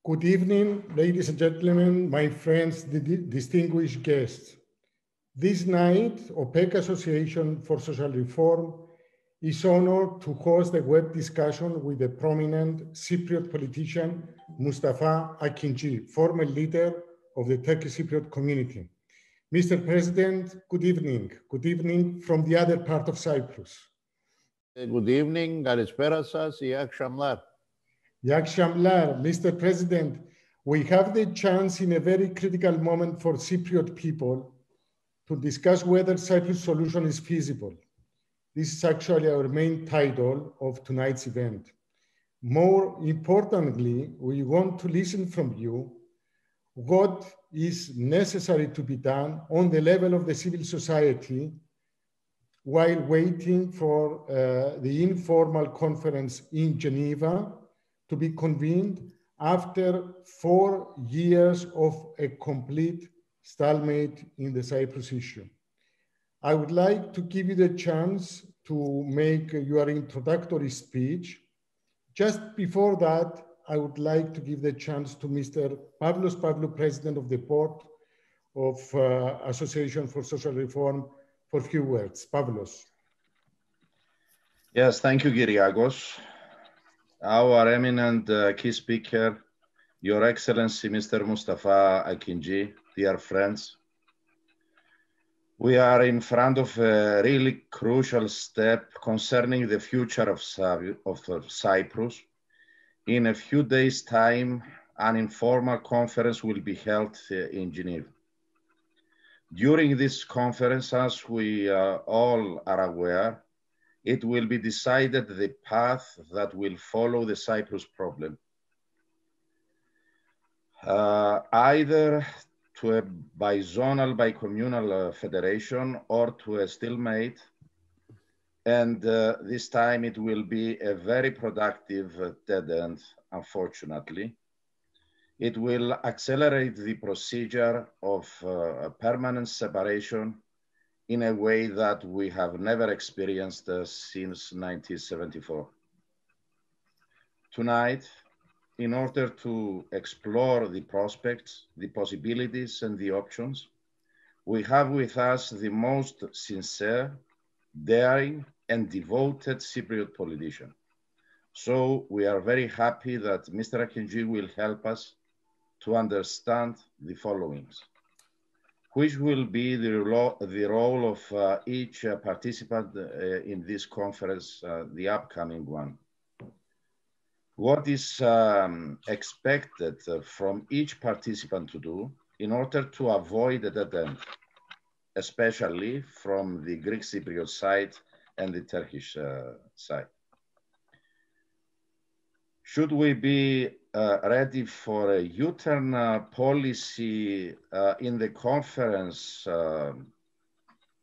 Good evening, ladies and gentlemen, my friends, distinguished guests. This night, OPEK Association for Social Reform is honored to host a web discussion with the prominent Cypriot politician, MUSTAFA AKINCI, former leader of the Turkish Cypriot community. Mr. President, good evening. Good evening from the other part of Cyprus. Good evening, καλησπέρα σας, İyi akşamlar. İyi akşamlar, Mr. President. We have the chance in a very critical moment for Cypriot people to discuss whether Cyprus Solution is feasible. This is actually our main title of tonight's event. More importantly, we want to listen from you what is necessary to be done on the level of the civil society while waiting for the informal conference in Geneva to be convened after 4 years of a complete stalemate in the Cyprus issue. I would like to give you the chance to make your introductory speech. Just before that, I would like to give the chance to Mr. Pavlu, President of the Board of Association for Social Reform, for a few words. Pavlos. Yes, thank you, Kyriakos. Our eminent key speaker, Your Excellency, Mr. Mustafa AKINCI, dear friends. We are in front of a really crucial step concerning the future of Cyprus. In a few days' time, an informal conference will be held in Geneva. During this conference, as we all are aware, it will be decided the path that will follow the Cyprus problem. Either to a bizonal, bicommunal federation or to a stalemate. And this time it will be a very productive dead end, unfortunately. It will accelerate the procedure of a permanent separation in a way that we have never experienced since 1974. Tonight, in order to explore the prospects, the possibilities, and the options, we have with us the most sincere, daring, and devoted Cypriot politician. So we are very happy that Mr. AKINCI will help us to understand the followings. Which will be the role of each participant in this conference, the upcoming one? What is expected from each participant to do in order to avoid a dead end, especially from the Greek Cypriot side and the Turkish side? Should we be ready for a U-turn policy in the conference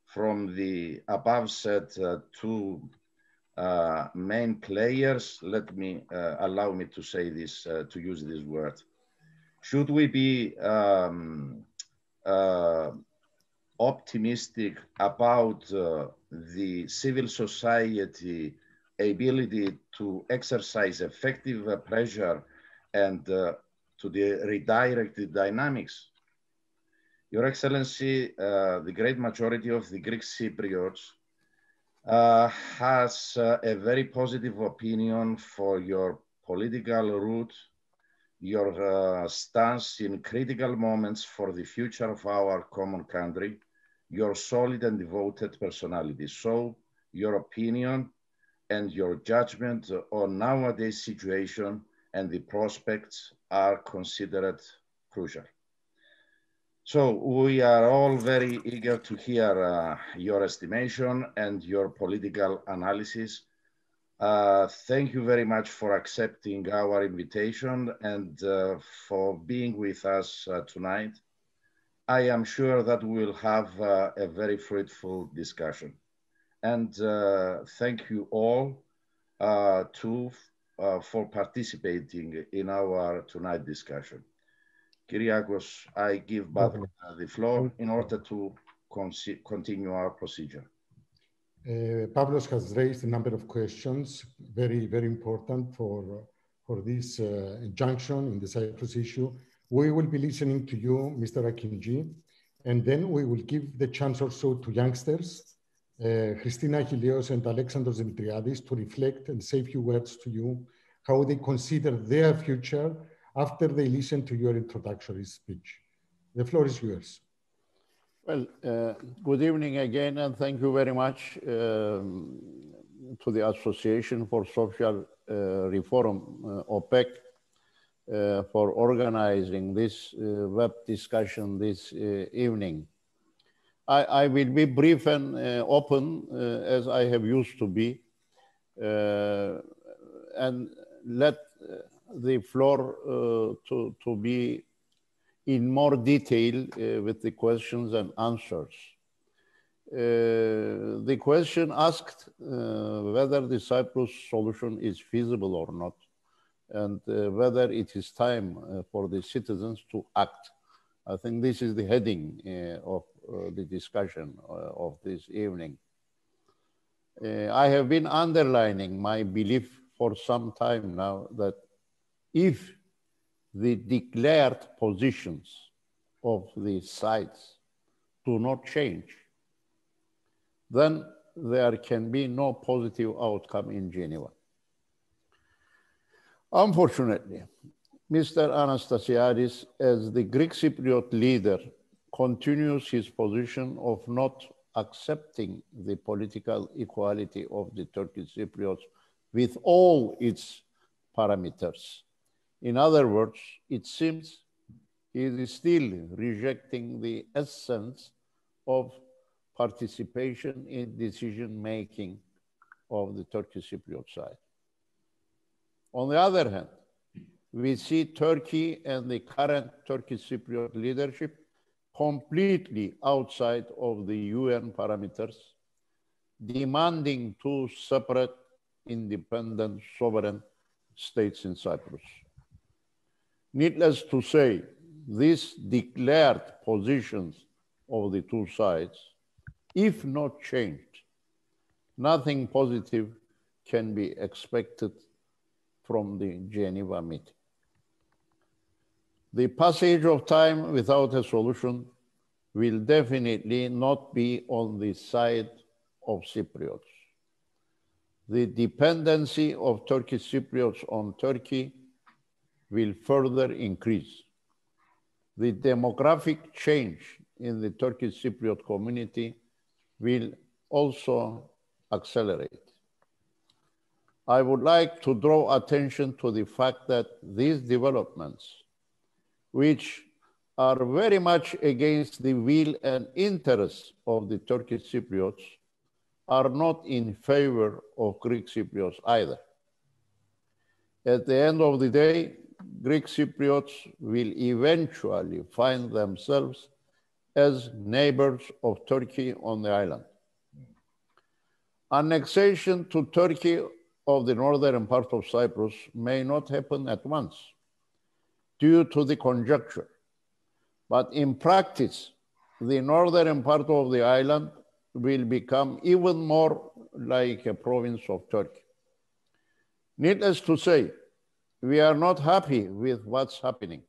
from the above said two main players? Let me allow me to say this, to use this word. Should we be optimistic about the civil society ability to exercise effective pressure and to redirect the dynamics? Your Excellency, the great majority of the Greek Cypriots has a very positive opinion for your political route, your stance in critical moments for the future of our common country, your solid and devoted personality. So your opinion and your judgment on nowadays situation and the prospects are considered crucial. So we are all very eager to hear your estimation and your political analysis. Thank you very much for accepting our invitation and for being with us tonight. I am sure that we will have a very fruitful discussion. And thank you all too for participating in our tonight discussion. Kyriakos, I give back the floor in order to continue our procedure. Pavlos has raised a number of questions, very, very important for for this injunction in the Cyprus issue. We will be listening to you, Mr. AKINCI, and then we will give the chance also to youngsters, Christina Achilleos and Alexandros Dimitriadis, to reflect and say a few words to you, how they consider their future after they listen to your introductory speech. The floor is yours. Well, good evening again, and thank you very much to the Association for Social Reform, OPEK, for organizing this web discussion this evening. I will be brief and open, as I have used to be, and let the floor to be in more detail with the questions and answers. The question asked whether the Cyprus solution is feasible or not, and whether it is time for the citizens to act. I think this is the heading of the discussion of this evening. I have been underlining my belief for some time now that if the declared positions of the sides do not change, then there can be no positive outcome in Geneva. Unfortunately, Mr. Anastasiadis, as the Greek Cypriot leader, continues his position of not accepting the political equality of the Turkish Cypriots with all its parameters. In other words, it seems he is still rejecting the essence of participation in decision-making of the Turkish Cypriot side. On the other hand, we see Turkey and the current Turkish Cypriot leadership completely outside of the UN parameters, demanding two separate, independent, sovereign states in Cyprus. Needless to say, these declared positions of the two sides, if not changed, nothing positive can be expected from the Geneva meeting. The passage of time without a solution will definitely not be on the side of Cypriots. The dependency of Turkish Cypriots on Turkey will further increase. The demographic change in the Turkish Cypriot community will also accelerate. I would like to draw attention to the fact that these developments, which are very much against the will and interests of the Turkish Cypriots, are not in favor of Greek Cypriots either. At the end of the day, Greek Cypriots will eventually find themselves as neighbors of Turkey on the island. Annexation to Turkey of the northern part of Cyprus may not happen at once due to the conjuncture, but in practice, the northern part of the island will become even more like a province of Turkey. Needless to say, we are not happy with what's happening,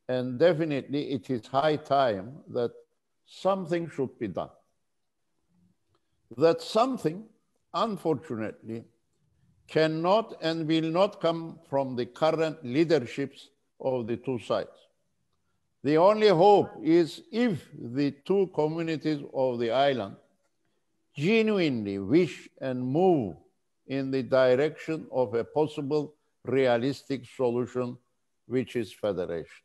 and definitely it is high time that something should be done. That something, unfortunately, cannot and will not come from the current leaderships of the two sides. The only hope is if the two communities of the island genuinely wish and move in the direction of a possible realistic solution, which is federation.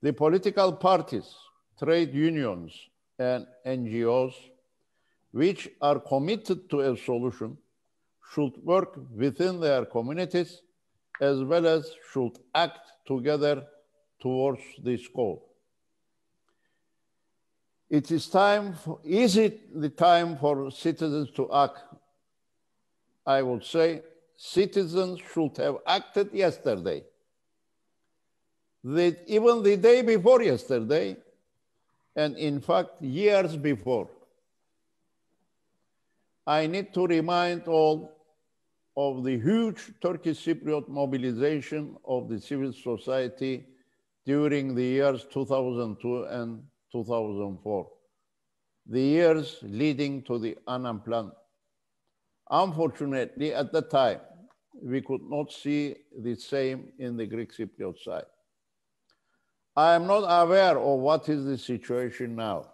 The political parties, trade unions, and NGOs, which are committed to a solution, should work within their communities as well as should act together towards this goal. It is time for, is it the time for citizens to act? I would say citizens should have acted yesterday. Even the day before yesterday, and in fact, years before. I need to remind all of the huge Turkish Cypriot mobilization of the civil society during the years 2002 and 2004, the years leading to the unemployment. Unfortunately, at the time, we could not see the same in the Greek Cypriot side. I am not aware of what is the situation now.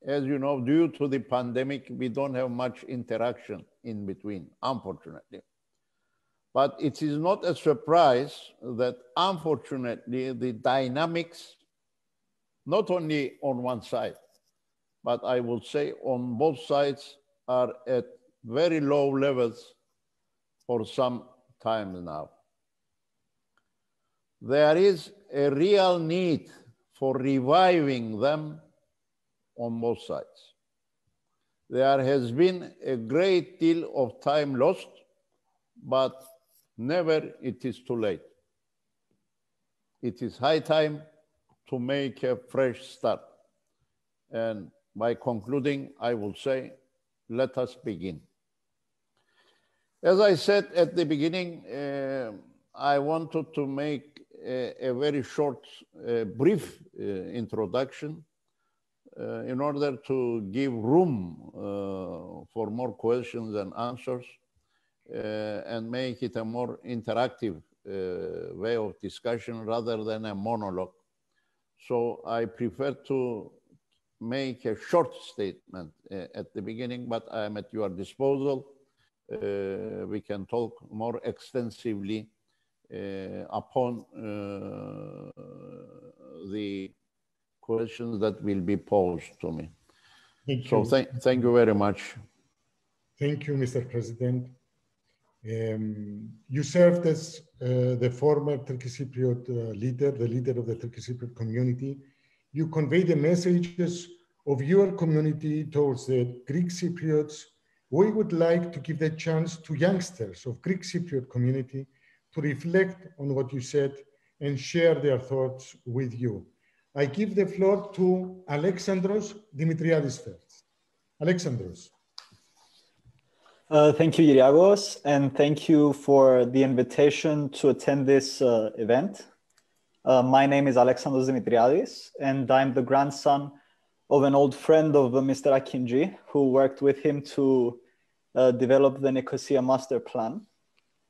As you know, due to the pandemic, we don't have much interaction in between, unfortunately. But it is not a surprise that, unfortunately, the dynamics, not only on one side, but I will say on both sides, are at very low levels for some time now. There is a real need for reviving them on both sides. There has been a great deal of time lost, but never it is too late. It is high time to make a fresh start. And by concluding, I will say, let us begin. As I said at the beginning, I wanted to make a very short, brief introduction in order to give room for more questions and answers and make it a more interactive way of discussion rather than a monologue. So I prefer to make a short statement at the beginning, but I am at your disposal. We can talk more extensively upon the questions that will be posed to me. Thank you very much. Thank you, Mr. President. You served as the former Turkish Cypriot leader, the leader of the Turkish Cypriot community. You convey the messages of your community towards the Greek Cypriots. We would like to give the chance to youngsters of Greek Cypriot community to reflect on what you said and share their thoughts with you. I give the floor to Alexandros Dimitriadis first. Alexandros. Thank you, Kyriakos, and thank you for the invitation to attend this event. My name is Alexandros Dimitriadis, and I'm the grandson of an old friend of Mr. AKINCI, who worked with him to develop the Nicosia Master Plan.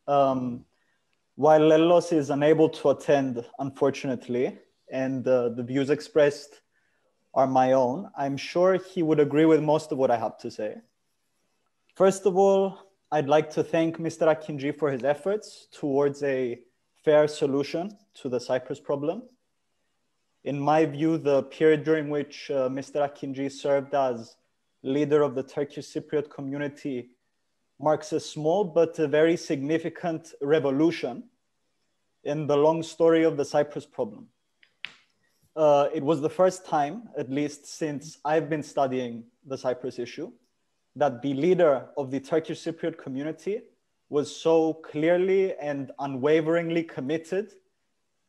While Lelos is unable to attend, unfortunately, and the views expressed are my own, I'm sure he would agree with most of what I have to say. First of all, I'd like to thank Mr. AKINCI for his efforts towards a fair solution to the Cyprus problem. In my view, the period during which Mr. AKINCI served as leader of the Turkish Cypriot community marks a small but a very significant revolution in the long story of the Cyprus problem. It was the first time, at least since I've been studying the Cyprus issue, that the leader of the Turkish Cypriot community was so clearly and unwaveringly committed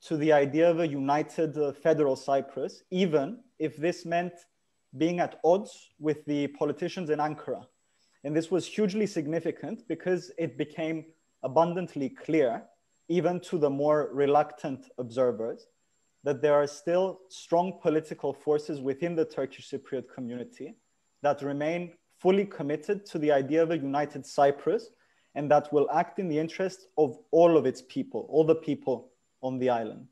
to the idea of a united federal Cyprus, even if this meant being at odds with the politicians in Ankara. And this was hugely significant because it became abundantly clear, even to the more reluctant observers, that there are still strong political forces within the Turkish Cypriot community that remain fully committed to the idea of a united Cyprus, and that will act in the interest of all of its people, all the people on the island.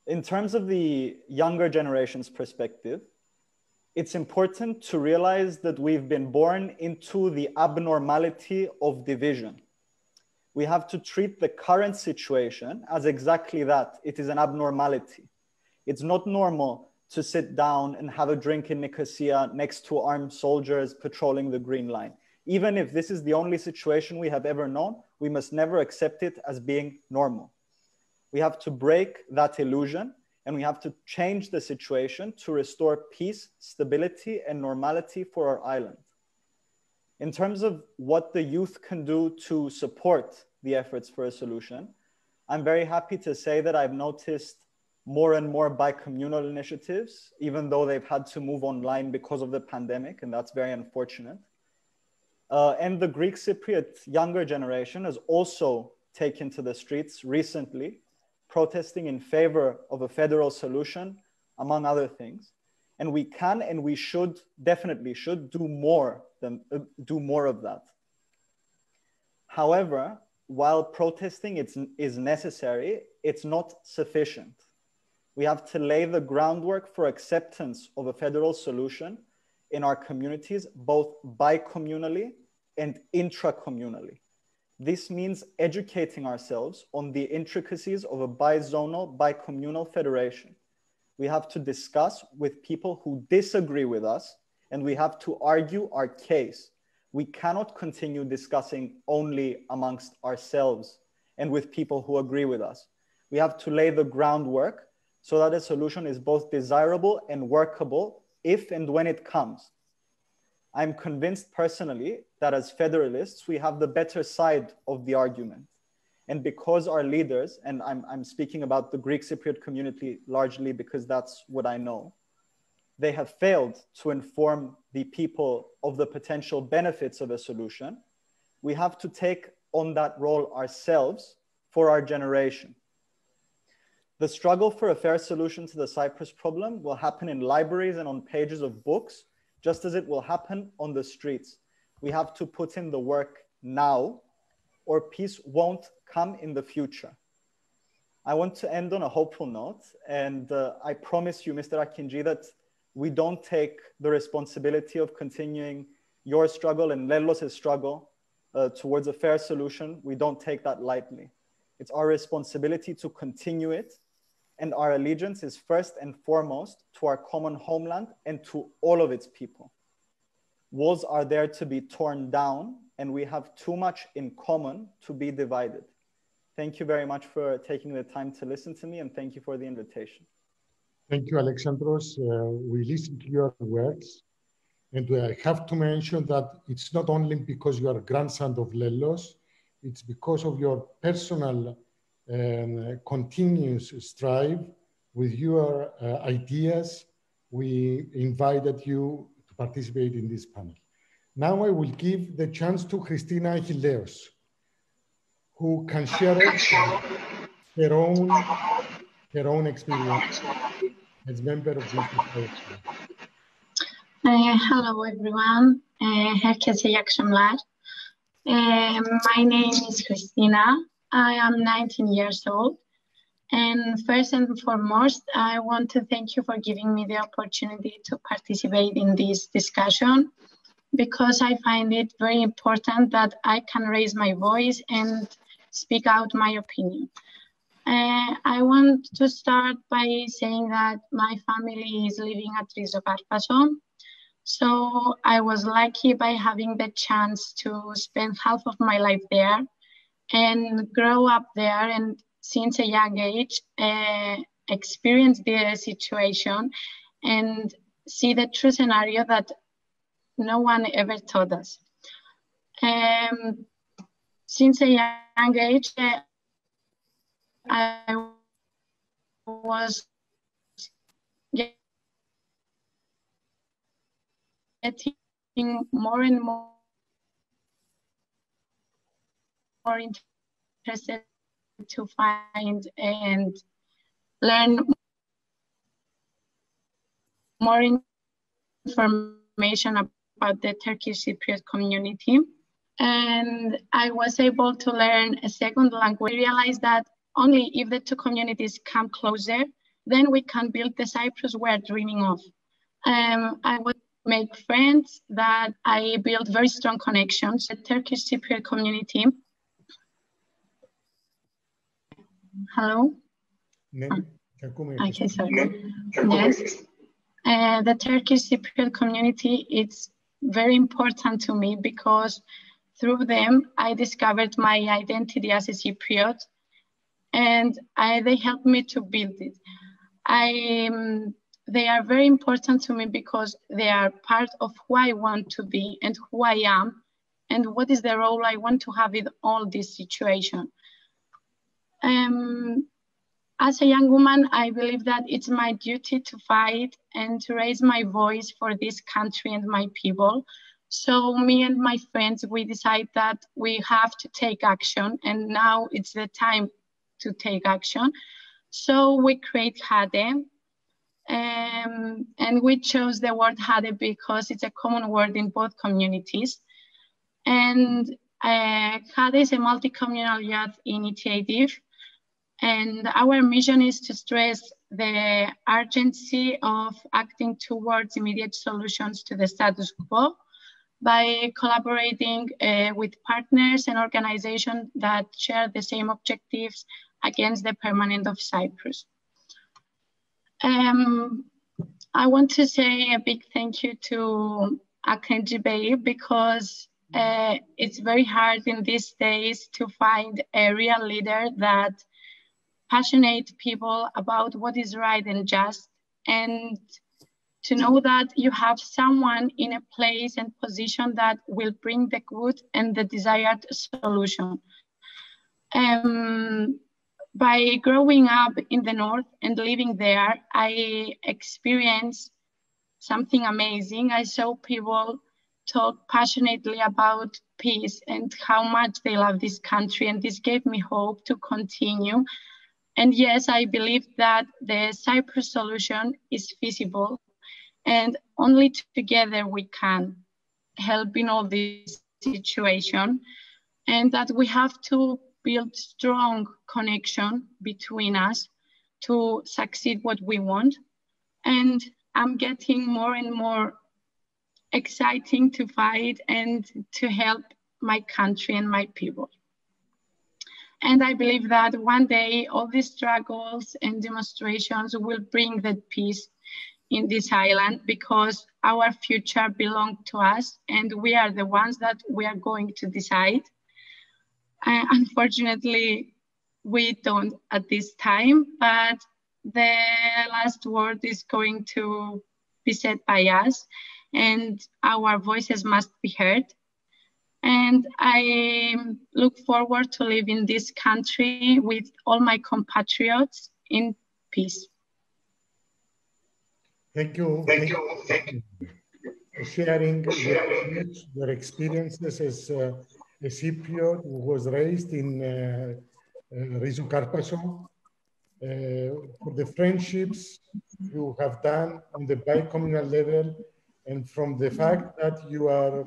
In terms of the younger generation's perspective, it's important to realize that we've been born into the abnormality of division. We have to treat the current situation as exactly that. It is an abnormality. It's not normal to sit down and have a drink in Nicosia next to armed soldiers patrolling the Green Line. Even if this is the only situation we have ever known, we must never accept it as being normal. We have to break that illusion, and we have to change the situation to restore peace, stability, and normality for our island. In terms of what the youth can do to support the efforts for a solution, I'm very happy to say that I've noticed more and more bi-communal initiatives, even though they've had to move online because of the pandemic, and that's very unfortunate. And the Greek Cypriot younger generation has also taken to the streets recently, protesting in favor of a federal solution, among other things. And we can and we should, definitely should, do more of that. However, while protesting is necessary, it's not sufficient. We have to lay the groundwork for acceptance of a federal solution in our communities, both bicommunally and intracommunally. This means educating ourselves on the intricacies of a bizonal, bicommunal federation. We have to discuss with people who disagree with us, and we have to argue our case. We cannot continue discussing only amongst ourselves and with people who agree with us. We have to lay the groundwork so that a solution is both desirable and workable if and when it comes. I'm convinced personally that as federalists, we have the better side of the argument. And because our leaders, and I'm speaking about the Greek Cypriot community largely because that's what I know, they have failed to inform the people of the potential benefits of a solution, we have to take on that role ourselves for our generation. The struggle for a fair solution to the Cyprus problem will happen in libraries and on pages of books, just as it will happen on the streets. We have to put in the work now, or peace won't come in the future. I want to end on a hopeful note, and I promise you, Mr. AKINCI, that we don't take the responsibility of continuing your struggle and Lellos' struggle towards a fair solution. We don't take that lightly. It's our responsibility to continue it, and our allegiance is first and foremost to our common homeland and to all of its people. Walls are there to be torn down, and we have too much in common to be divided. Thank you very much for taking the time to listen to me, and thank you for the invitation. Thank you, Alexandros. We listened to your words, and I have to mention that it's not only because you are a grandson of Lellos, it's because of your personal continuous strive with your ideas. We invited you to participate in this panel. Now I will give the chance to Christina Achilleos, who can share her own experience as member of this society. Hello everyone. Herkese iyi akşamlar. My name is Christina. I am 19 years old. And first and foremost, I want to thank you for giving me the opportunity to participate in this discussion, because I find it very important that I can raise my voice and speak out my opinion. I want to start by saying that my family is living at Rizzocarpasso. So I was lucky by having the chance to spend half of my life there and grow up there, and since a young age, experience the situation and see the true scenario that no one ever taught us. Since a young age, I was getting more and more interested to find and learn more information about the Turkish Cypriot community. And I was able to learn a second language. I realized that only if the two communities come closer, then we can build the Cyprus we're dreaming of. I would make friends that I built very strong connections. The Turkish Cypriot community. Hello? Okay, sorry. Yes. The Turkish Cypriot community, it's very important to me because through them, I discovered my identity as a Cypriot, and they helped me to build it. They are very important to me because they are part of who I want to be and who I am, and what is the role I want to have in all this situation. As a young woman, I believe that it's my duty to fight and to raise my voice for this country and my people, So me and my friends, we decide that we have to take action, and now it's the time to take action. So we create HADE, and we chose the word HADE because it's a common word in both communities. And HADE is a multi-communal youth initiative, and our mission is to stress the urgency of acting towards immediate solutions to the status quo by collaborating with partners and organizations that share the same objectives against the permanence of Cyprus. I want to say a big thank you to AKINCI because it's very hard in these days to find a real leader that passionate people about what is right and just, and to know that you have someone in a place and position that will bring the good and the desired solution. By growing up in the North and living there, I experienced something amazing. I saw people talk passionately about peace and how much they love this country, and this gave me hope to continue. And yes, I believe that the Cyprus solution is feasible, and only together we can help in all this situation, and that we have to build strong connection between us to succeed what we want. And I'm getting more and more exciting to fight and to help my country and my people. And I believe that one day all these struggles and demonstrations will bring that peace in this island, because our future belongs to us and we are the ones that we are going to decide. Unfortunately, we don't at this time, but the last word is going to be said by us, and our voices must be heard. And I look forward to live in this country with all my compatriots in peace. Thank you. Thank you for sharing your experiences as a Cypriot who was raised in Rizou-Karpasso, for the friendships you have done on the bi-communal level, and from the fact that you are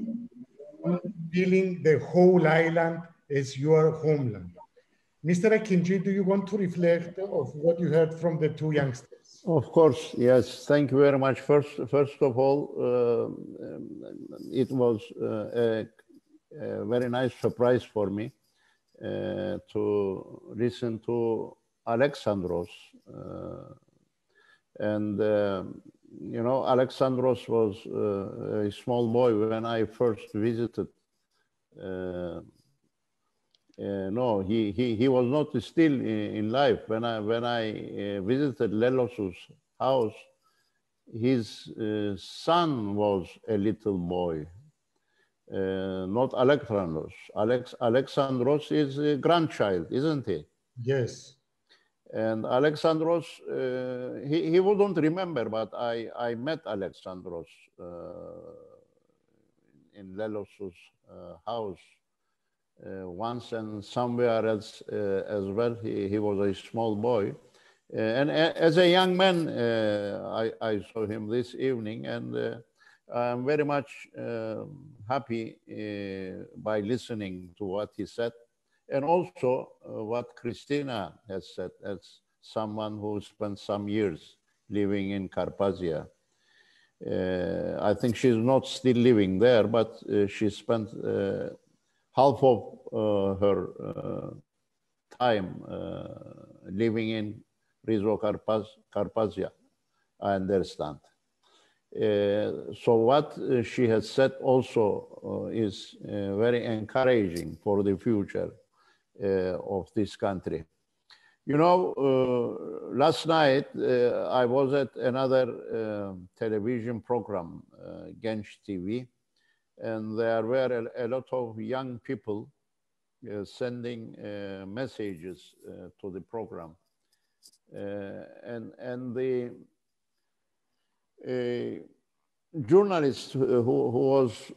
feeling the whole island as your homeland. Mr. AKINCI, do you want to reflect of what you heard from the two youngsters? Of course, yes. Thank you very much. First of all, it was a very nice surprise for me to listen to Alexandros. You know, Alexandros was a small boy when I first visited. No, he was not still in life. When I visited Lelos's house, his son was a little boy, not Alexandros. Alexandros is a grandchild, isn't he? Yes. And Alexandros, he wouldn't remember, but I met Alexandros in Lelos's house once, and somewhere else as well. He was a small boy. And as a young man, I saw him this evening, and I'm very much happy by listening to what he said. And also what Christina has said, as someone who spent some years living in Carpathia. I think she's not still living there, but she spent half of her time living in Rizou-Karpathia, I understand. So what she has said also is very encouraging for the future of this country. You know, last night I was at another television program, Genç TV, and there were a lot of young people sending messages to the program. And journalist who was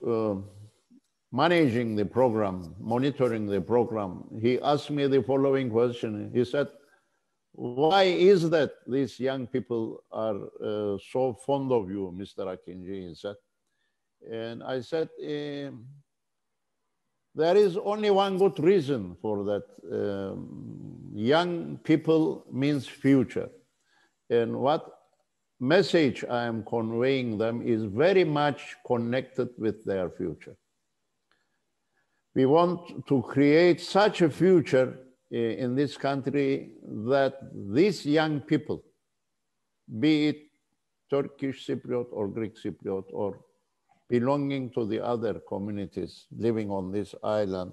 managing the program, monitoring the program, he asked me the following question. He said, why is that these young people are so fond of you, Mr. AKINCI, he said. And I said, there is only one good reason for that. Young people means future. And what message I am conveying them is very much connected with their future. We want to create such a future in this country that these young people, be it Turkish Cypriot or Greek Cypriot or belonging to the other communities living on this island,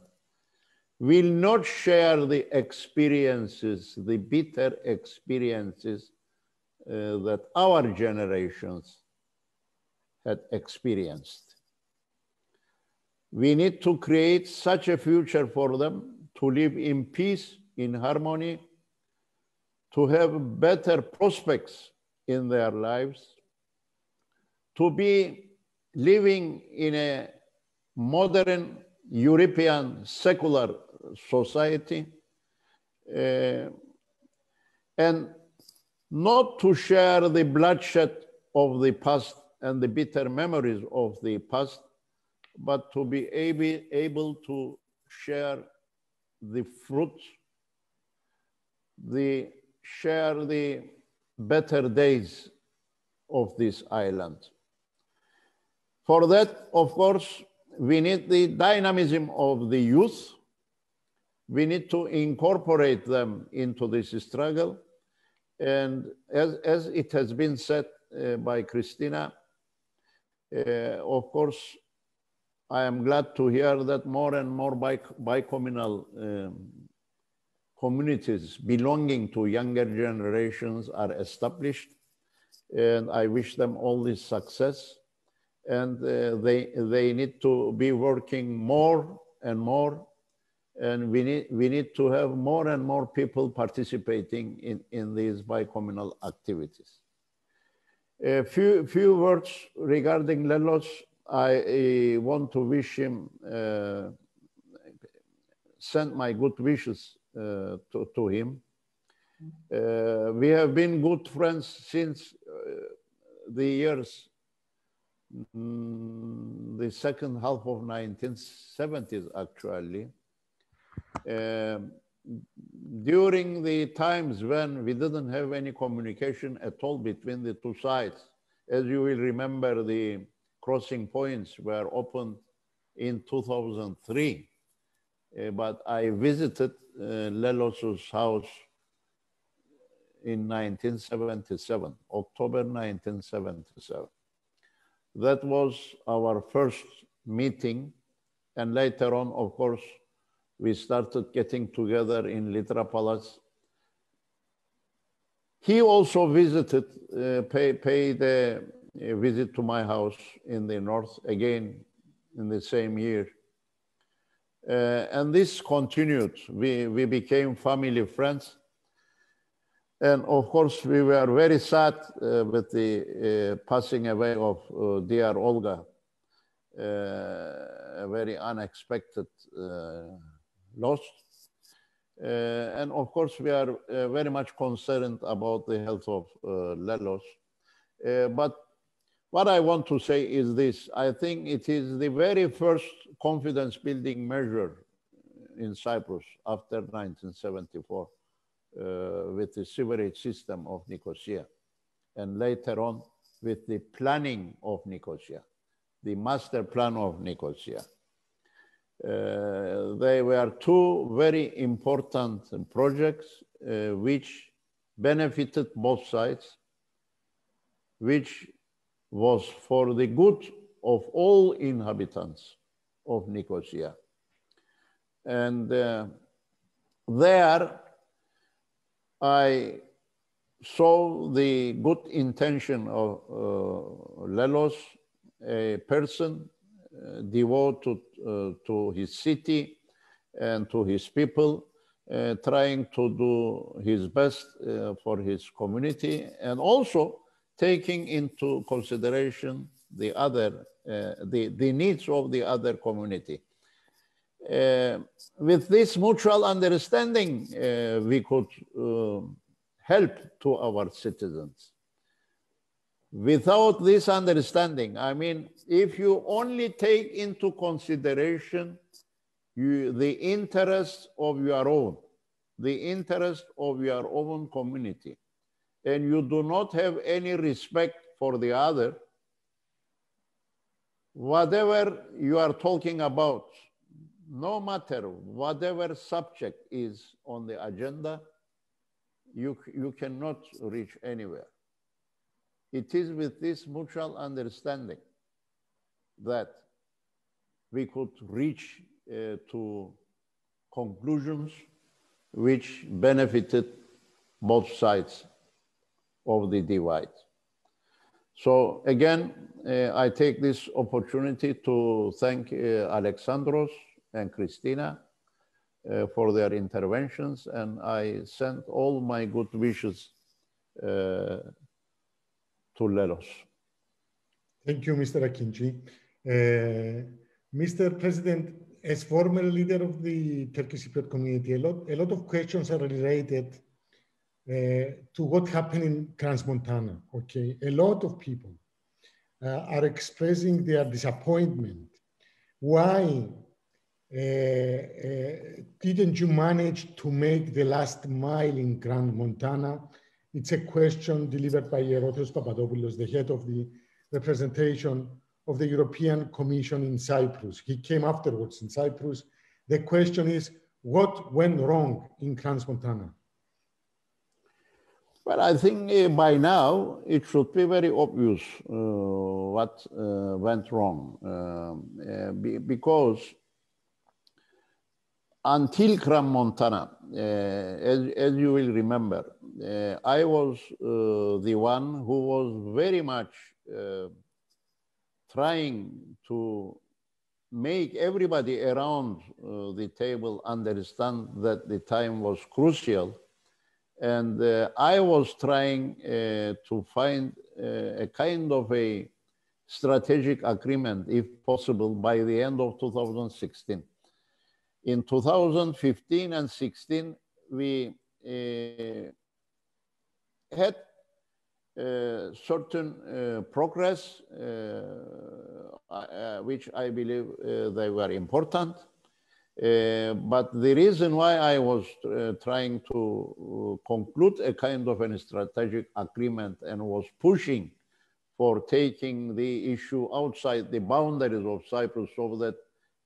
will not share the experiences, the bitter experiences that our generations had experienced. We need to create such a future for them to live in peace, in harmony, to have better prospects in their lives, to be living in a modern European secular society, and not to share the bloodshed of the past and the bitter memories of the past, but to be able to share the fruits, share the better days of this island. For that, of course, we need the dynamism of the youth. We need to incorporate them into this struggle. And as it has been said by Christina, of course, I am glad to hear that more and more bicommunal communities belonging to younger generations are established. And I wish them all this success. And they need to be working more and more. And we need to have more and more people participating in these bicommunal activities. A few words regarding Lelos. I want to wish him, send my good wishes to him. We have been good friends since the years, the second half of 1970s, actually. During the times when we didn't have any communication at all between the two sides, as you will remember, the crossing points were opened in 2003, but I visited Lelos's house in 1977, October 1977. That was our first meeting, and later on, of course, we started getting together in Litra Palace. He also visited, paid a visit to my house in the north, again in the same year. And this continued. We became family friends. And of course, we were very sad with the passing away of dear Olga, a very unexpected loss. And of course, we are very much concerned about the health of Lelos. But what I want to say is this: I think it is the very first confidence building measure in Cyprus after 1974 with the sewerage system of Nicosia, and later on with the planning of Nicosia, the master plan of Nicosia. They were two very important projects which benefited both sides, which was for the good of all inhabitants of Nicosia. And there I saw the good intention of Lelos, a person devoted to his city and to his people, trying to do his best for his community, and also taking into consideration the other, the needs of the other community. With this mutual understanding, we could help to our citizens. Without this understanding, I mean, if you only take into consideration the interest of your own, the interest of your own community, and you do not have any respect for the other, whatever you are talking about, no matter whatever subject is on the agenda, you cannot reach anywhere. It is with this mutual understanding that we could reach to conclusions which benefited both sides of the divide. So again, I take this opportunity to thank Alexandros and Christina for their interventions, and I send all my good wishes to Lelos. Thank you, Mr. AKINCI. Mr. President, as former leader of the Turkish Cypriot community, a lot of questions are related to what happened in Crans-Montana, okay? A lot of people are expressing their disappointment. Why didn't you manage to make the last mile in Crans-Montana? It's a question delivered by Erotheos Papadopoulos, the head of the representation of the European Commission in Cyprus. He came afterwards in Cyprus. The question is, what went wrong in Crans-Montana? Well, I think by now it should be very obvious what went wrong, because until Crans-Montana, as you will remember, I was the one who was very much trying to make everybody around the table understand that the time was crucial. And I was trying to find a kind of a strategic agreement, if possible, by the end of 2016. In 2015 and 16, we had certain progress, which I believe they were important. But the reason why I was trying to conclude a kind of a strategic agreement and was pushing for taking the issue outside the boundaries of Cyprus so that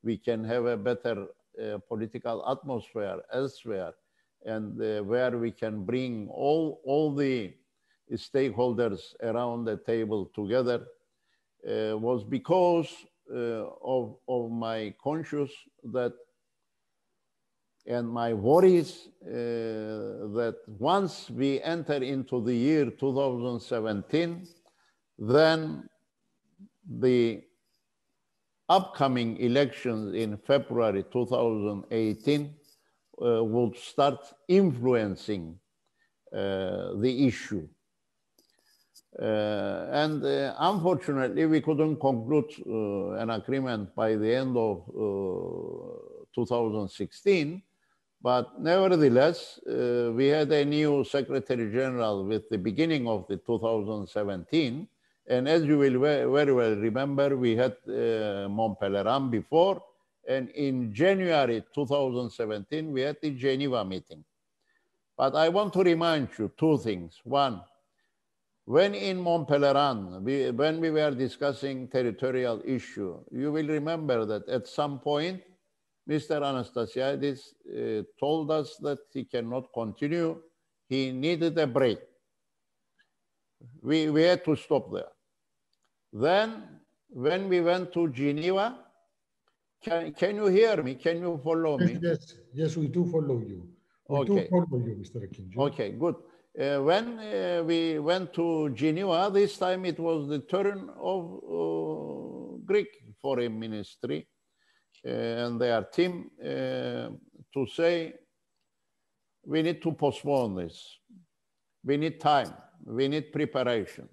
we can have a better political atmosphere elsewhere, and where we can bring all the stakeholders around the table together, was because of my conscience that and my worries that once we enter into the year 2017, then the upcoming elections in February 2018 would start influencing the issue. And unfortunately, we couldn't conclude an agreement by the end of 2016. But nevertheless, we had a new Secretary General with the beginning of the 2017. And as you will very well remember, we had Montpellier before. And in January 2017, we had the Geneva meeting. But I want to remind you two things. One, when in Montpellier, when we were discussing territorial issue, you will remember that at some point, Mr. Anastasiadis told us that he cannot continue. He needed a break. We had to stop there. Then, when we went to Geneva, can you hear me? Can you follow me? Yes, we do follow you. We do follow you, Mr. AKINCI. Okay, good. When we went to Geneva, this time it was the turn of Greek Foreign Ministry and their team to say, we need to postpone this. We need time. We need preparation.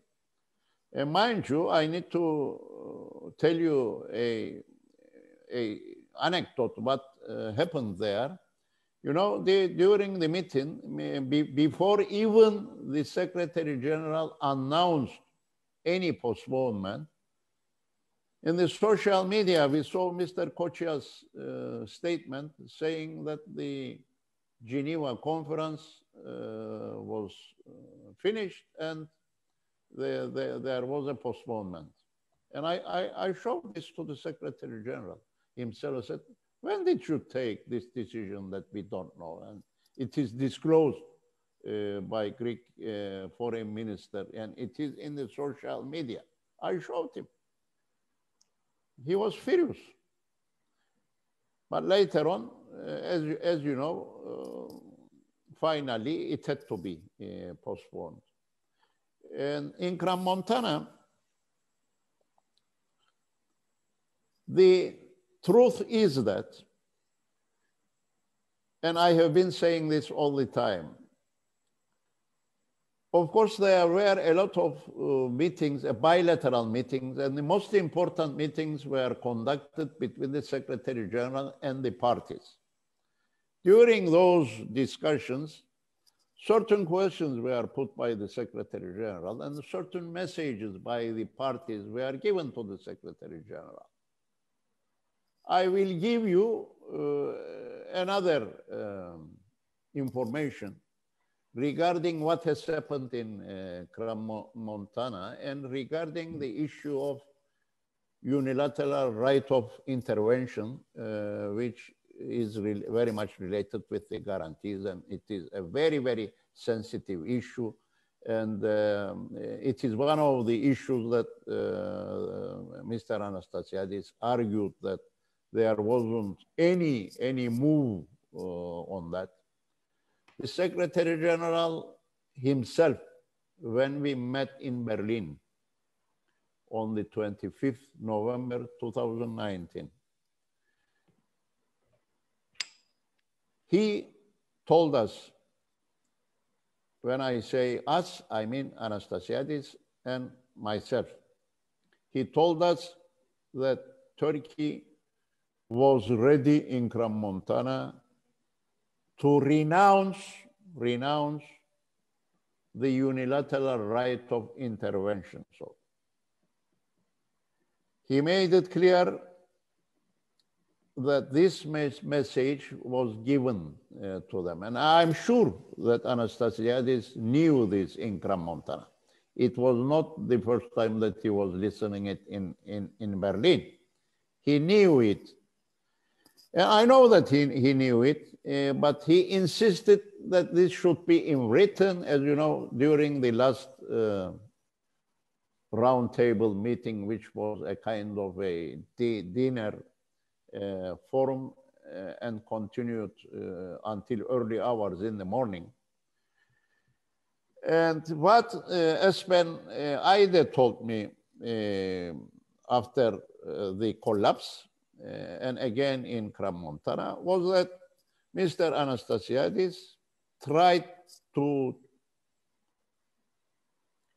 And mind you, I need to tell you a anecdote what happened there. You know, during the meeting, before even the Secretary General announced any postponement, in the social media, we saw Mr. Kochia's statement saying that the Geneva conference was finished and there was a postponement. And I showed this to the Secretary General himself. I said, when did you take this decision that we don't know? And it is disclosed by Greek foreign minister, and it is in the social media. I showed him. He was furious. But later on, as you know, finally it had to be postponed. And in Crans-Montana, the truth is that, and I have been saying this all the time, of course, there were a lot of meetings, bilateral meetings, and the most important meetings were conducted between the Secretary General and the parties. During those discussions, certain questions were put by the Secretary General and certain messages by the parties were given to the Secretary General. I will give you another information regarding what has happened in Crans-Montana and regarding the issue of unilateral right of intervention, which is very much related with the guarantees, and it is a very, very sensitive issue. And it is one of the issues that Mr. Anastasiadis argued that there wasn't any move on that. The Secretary General himself, when we met in Berlin on the 25th November 2019, he told us, when I say us, I mean Anastasiadis and myself. He told us that Turkey was ready in Crans-Montana to renounce the unilateral right of intervention. So he made it clear that this message was given to them. And I'm sure that Anastasiadis knew this in Crans-Montana. It was not the first time that he was listening it in Berlin. He knew it. And I know that he knew it, but he insisted that this should be in written. As you know, during the last roundtable meeting, which was a kind of a dinner forum and continued until early hours in the morning. And what Espen Aide told me after the collapse, and again in Crans-Montana, was that Mr. Anastasiadis tried to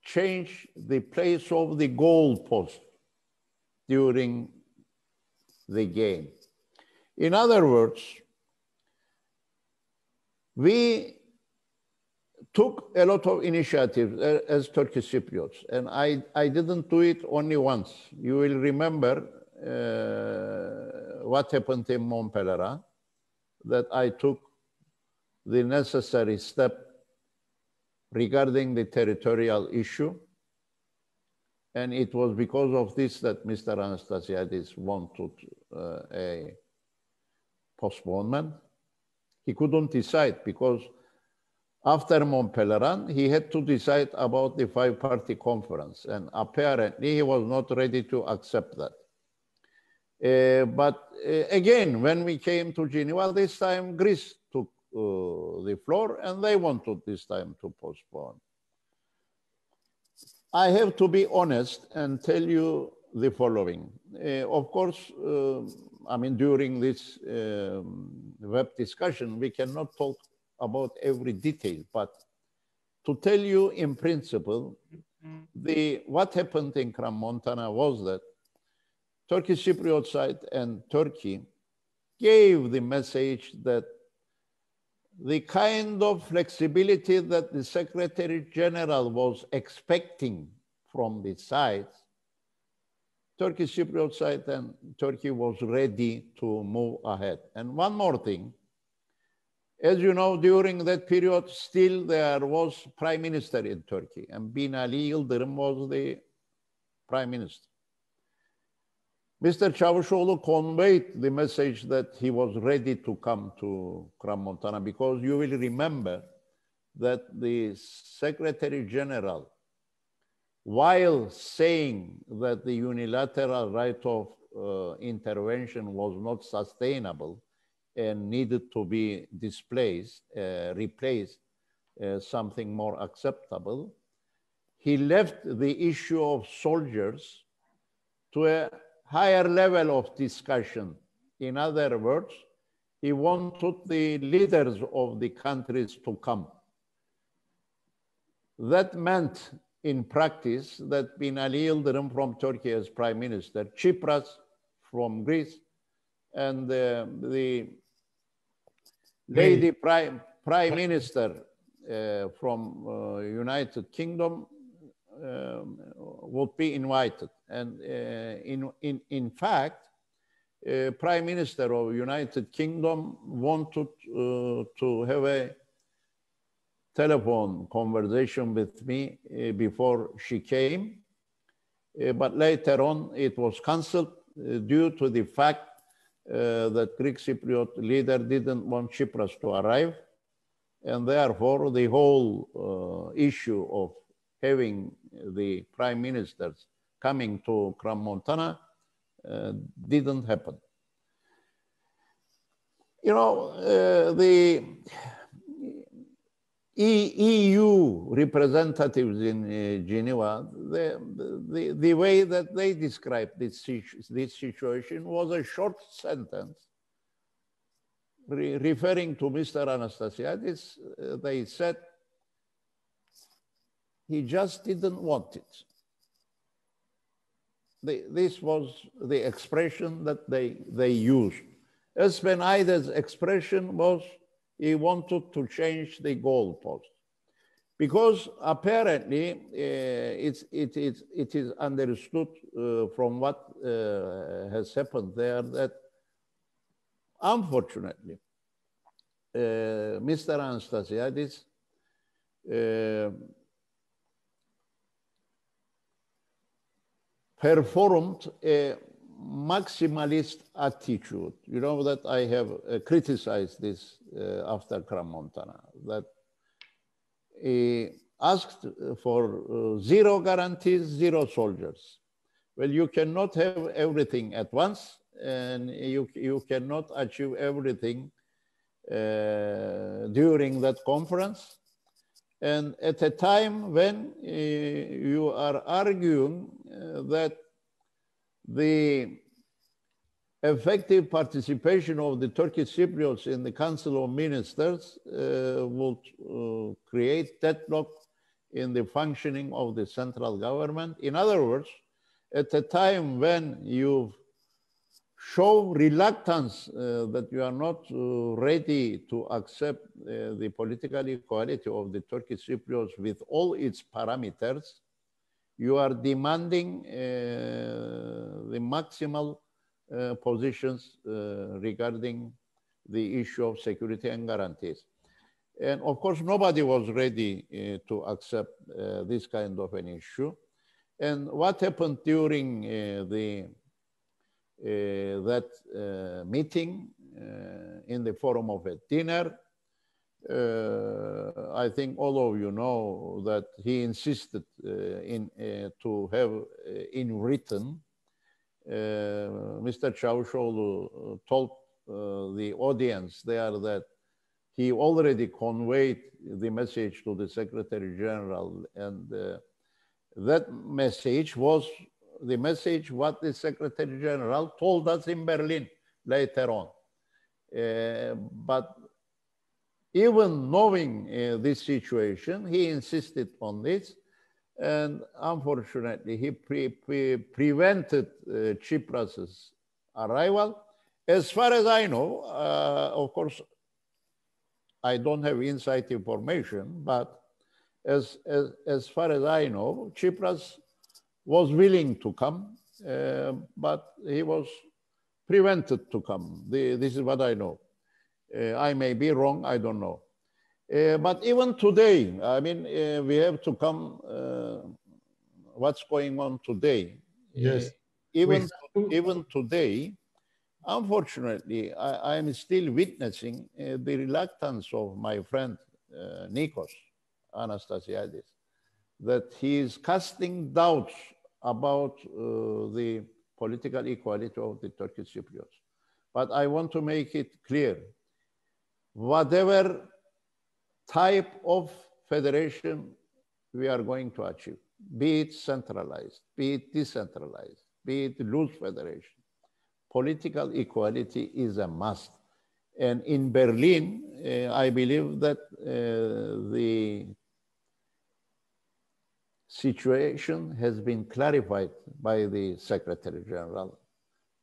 change the place of the goalpost during the game. In other words, we took a lot of initiatives as Turkish Cypriots, and I didn't do it only once. You will remember what happened in Montpellier, that I took the necessary step regarding the territorial issue. And it was because of this that Mr. Anastasiadis wanted a postponement. He couldn't decide because after Montpellier, he had to decide about the five-party conference. And apparently he was not ready to accept that. But again, when we came to Geneva, this time Greece took the floor and they wanted this time to postpone. I have to be honest and tell you the following. Of course, I mean, during this web discussion, we cannot talk about every detail, but to tell you in principle, What happened in Crans-Montana was that Turkish Cypriot side and Turkey gave the message that the kind of flexibility that the Secretary General was expecting from the sides, Turkish Cypriot side and Turkey was ready to move ahead. And one more thing, as you know, during that period, still there was Prime Minister in Turkey, and Binali Yıldırım was the Prime Minister. Mr. Çavuşoğlu conveyed the message that he was ready to come to Crans-Montana, because you will remember that the Secretary General, while saying that the unilateral right of intervention was not sustainable and needed to be replaced something more acceptable, he left the issue of soldiers to a higher level of discussion. In other words, he wanted the leaders of the countries to come. That meant in practice that Binali Yıldırım from Turkey as Prime Minister, Tsipras from Greece, and the lady Prime Minister from United Kingdom would be invited. And in fact, Prime Minister of United Kingdom wanted to have a telephone conversation with me before she came, but later on it was cancelled due to the fact that Greek Cypriot leader didn't want Tsipras to arrive, and therefore the whole issue of having the prime ministers coming to Crans-Montana didn't happen. You know, the EU representatives in Geneva, the way that they described this situation was a short sentence referring to Mr. Anastasiadis. They said he just didn't want it. This was the expression that they used. Espen Eider's expression was he wanted to change the goalpost, because apparently it is understood from what has happened there that unfortunately Mr. Anastasiadis performed a maximalist attitude. You know that I have criticized this after Crans-Montana, that he asked for zero guarantees, zero soldiers. Well, you cannot have everything at once, and you cannot achieve everything during that conference. And at a time when you are arguing that the effective participation of the Turkish Cypriots in the Council of Ministers would create deadlock in the functioning of the central government. In other words, at a time when you show reluctance that you are not ready to accept the political equality of the Turkish Cypriots with all its parameters, you are demanding the maximal positions regarding the issue of security and guarantees. And of course, nobody was ready to accept this kind of an issue. And what happened during that meeting in the form of a dinner, I think all of you know that he insisted to have in written. Mr. Çavuşoğlu told the audience there that he already conveyed the message to the Secretary General, and that message was the message what the Secretary General told us in Berlin later on. But even knowing this situation, he insisted on this. And unfortunately, he prevented Tsipras's arrival. As far as I know, of course, I don't have inside information, but as far as I know, Tsipras was willing to come, but he was prevented to come. This is what I know. I may be wrong, I don't know. But even today, I mean, we have to come, what's going on today. Yes. Even today, unfortunately, I am still witnessing the reluctance of my friend Nikos Anastasiadis, that he is casting doubts about the political equality of the Turkish Cypriots. But I want to make it clear, whatever type of federation we are going to achieve, be it centralized, be it decentralized, be it loose federation, political equality is a must. And in Berlin, I believe that the situation has been clarified by the Secretary General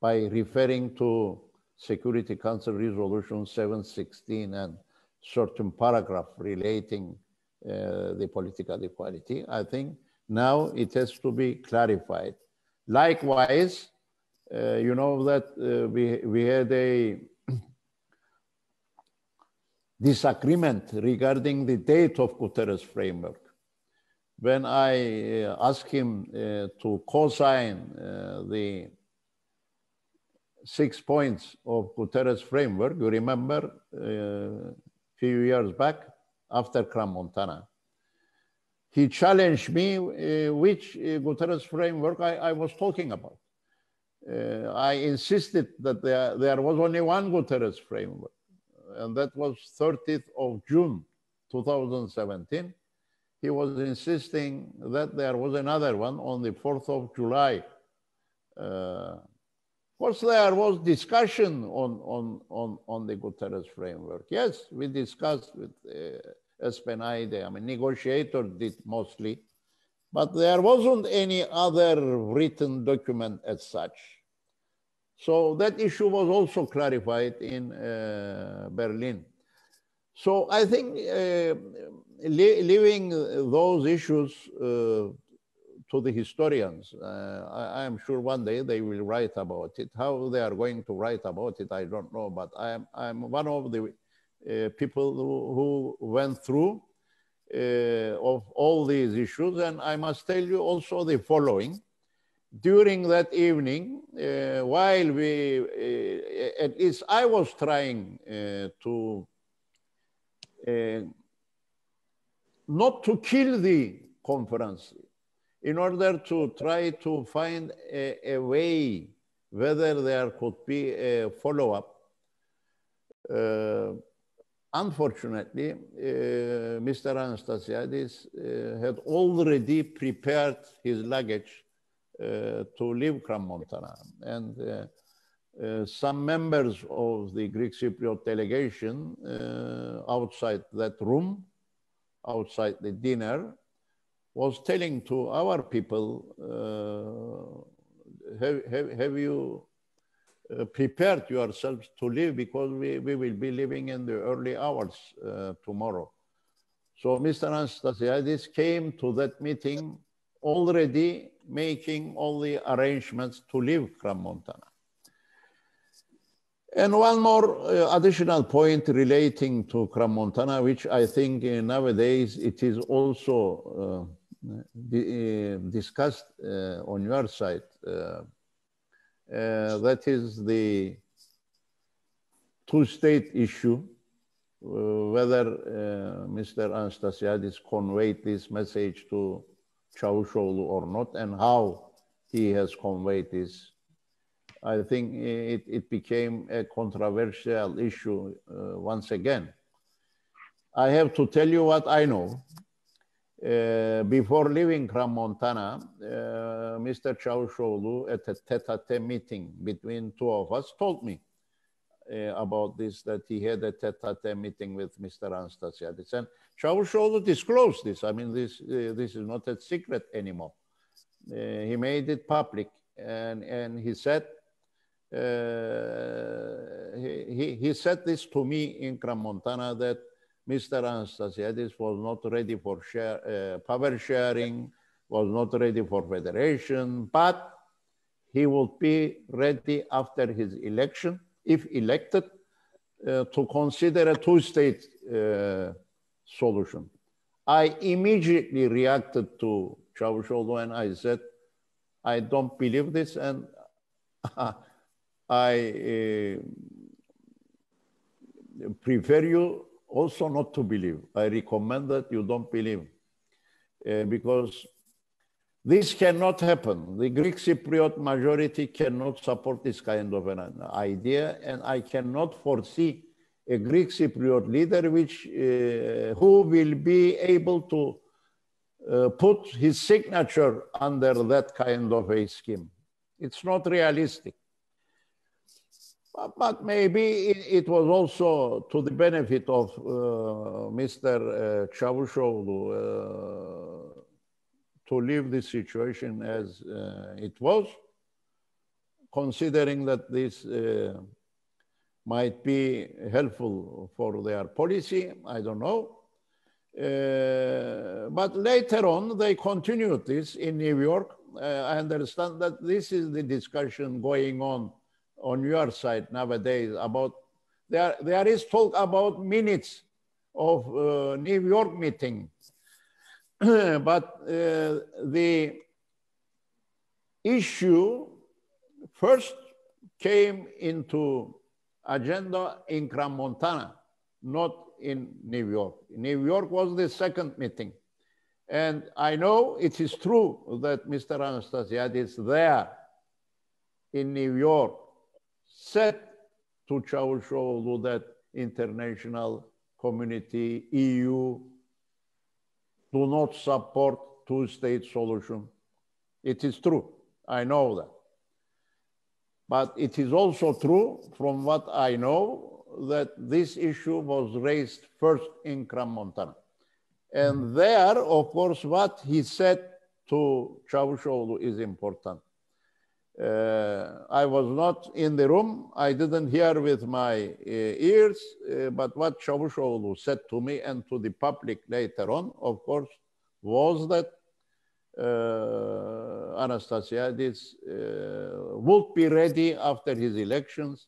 by referring to Security Council Resolution 716 and certain paragraph relating the political equality. I think now it has to be clarified. Likewise, you know that we had a disagreement regarding the date of Guterres framework. When I asked him to co-sign the 6 points of Guterres framework, you remember few years back after Crans-Montana, he challenged me which Guterres framework I was talking about. I insisted that there was only one Guterres framework, and that was 30th of June, 2017. He was insisting that there was another one on the 4th of July. Of course, there was discussion on the Guterres framework. Yes, we discussed with Espenaide. I mean, negotiator did mostly, but there wasn't any other written document as such. So that issue was also clarified in Berlin. So I think leaving those issues to the historians, I am sure one day they will write about it. How they are going to write about it, I don't know. But I'm one of the people who went through of all these issues. And I must tell you also the following. During that evening, while we, at least I was trying to not to kill the conference, in order to try to find a way whether there could be a follow-up. Unfortunately, Mr. Anastasiadis had already prepared his luggage to leave Crans-Montana. And some members of the Greek Cypriot delegation outside that room, outside the dinner, was telling to our people, have you prepared yourselves to leave, because we will be leaving in the early hours tomorrow. So Mr. Anastasiadis came to that meeting already making all the arrangements to leave Crans-Montana. And one more additional point relating to Crans-Montana, which I think nowadays it is also discussed on your side. That is the two-state issue, whether Mr. Anastasiadis conveyed this message to Çavuşoğlu or not, and how he has conveyed this. I think it became a controversial issue once again. I have to tell you what I know. Before leaving Crans-Montana, Mr. Çavuşoğlu, at a tete-a-tete meeting between two of us, told me, about this, that he had a tete-a-tete meeting with Mr. Anastasiadis. And Çavuşoğlu disclosed this. I mean, this is not a secret anymore. He made it public, and he said, he said this to me in Crans-Montana, that Mr. Anastasiadis was not ready for power sharing, was not ready for federation, but he would be ready after his election, if elected, to consider a two-state solution. I immediately reacted to Çavuşoğlu and I said, I don't believe this, and I prefer you also not to believe. I recommend that you don't believe, because this cannot happen. The Greek Cypriot majority cannot support this kind of an idea, and I cannot foresee a Greek Cypriot leader who will be able to put his signature under that kind of a scheme. It's not realistic. But maybe it was also to the benefit of Mr. Çavuşoğlu to leave the situation as it was, considering that this might be helpful for their policy, I don't know. But later on, they continued this in New York. I understand that this is the discussion going on your side nowadays about, there is talk about minutes of New York meeting. But the issue first came into agenda in Crans-Montana, not in New York. New York was the second meeting. And I know it is true that Mr. Anastasiadis there in New York said to Çavuşoğlu that international community, EU, do not support two-state solution. It is true, I know that. But it is also true, from what I know, that this issue was raised first in Crans-Montana. And there, of course, what he said to Çavuşoğlu is important. I was not in the room. I didn't hear with my ears, but what Çavuşoğlu said to me and to the public later on, of course, was that Anastasiadis would be ready after his elections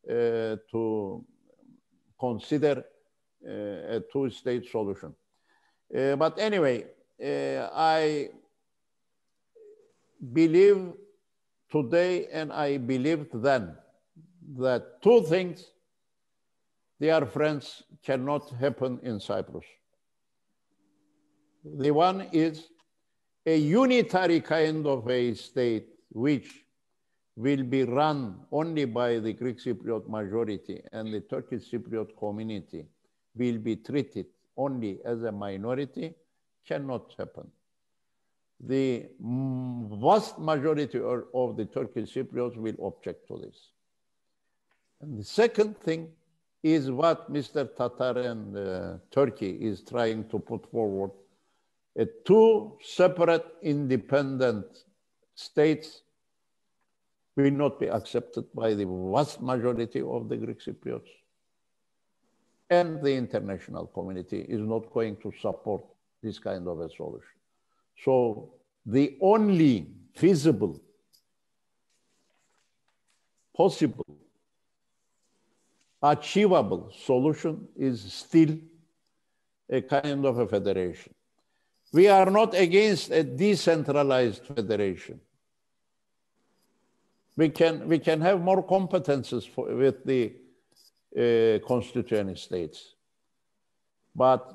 to consider a two-state solution. But anyway, I believe today, and I believed then, that two things, dear friends, cannot happen in Cyprus. The one is a unitary kind of a state which will be run only by the Greek Cypriot majority, and the Turkish Cypriot community will be treated only as a minority, cannot happen. The vast majority of the Turkish Cypriots will object to this. And the second thing is what Mr. Tatar and Turkey is trying to put forward. Two separate independent states will not be accepted by the vast majority of the Greek Cypriots. And the international community is not going to support this kind of a solution. So the only feasible, possible, achievable solution is still a kind of a federation. We are not against a decentralized federation. We can have more competences with the constituent states. But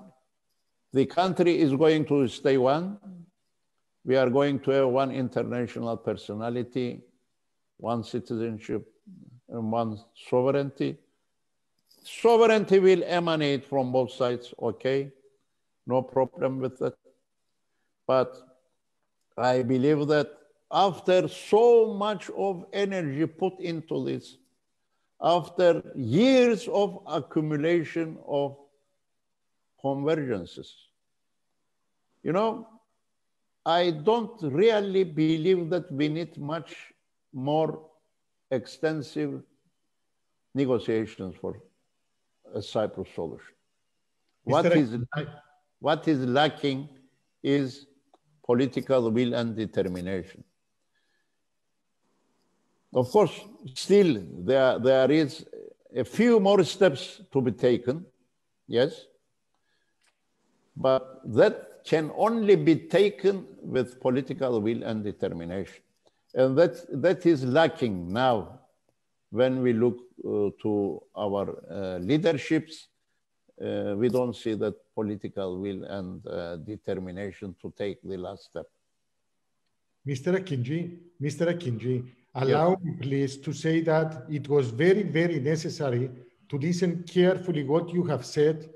the country is going to stay one. We are going to have one international personality, one citizenship, and one sovereignty. Sovereignty will emanate from both sides, okay? No problem with that. But I believe that after so much of energy put into this, after years of accumulation of convergences. You know, I don't really believe that we need much more extensive negotiations for a Cyprus solution. What is lacking is political will and determination. Of course, still there is a few more steps to be taken, yes, but that can only be taken with political will and determination. And that is lacking now when we look to our leaderships. We don't see that political will and determination to take the last step. Mr. AKINCI, allow me please to say that it was very, very necessary to listen carefully what you have said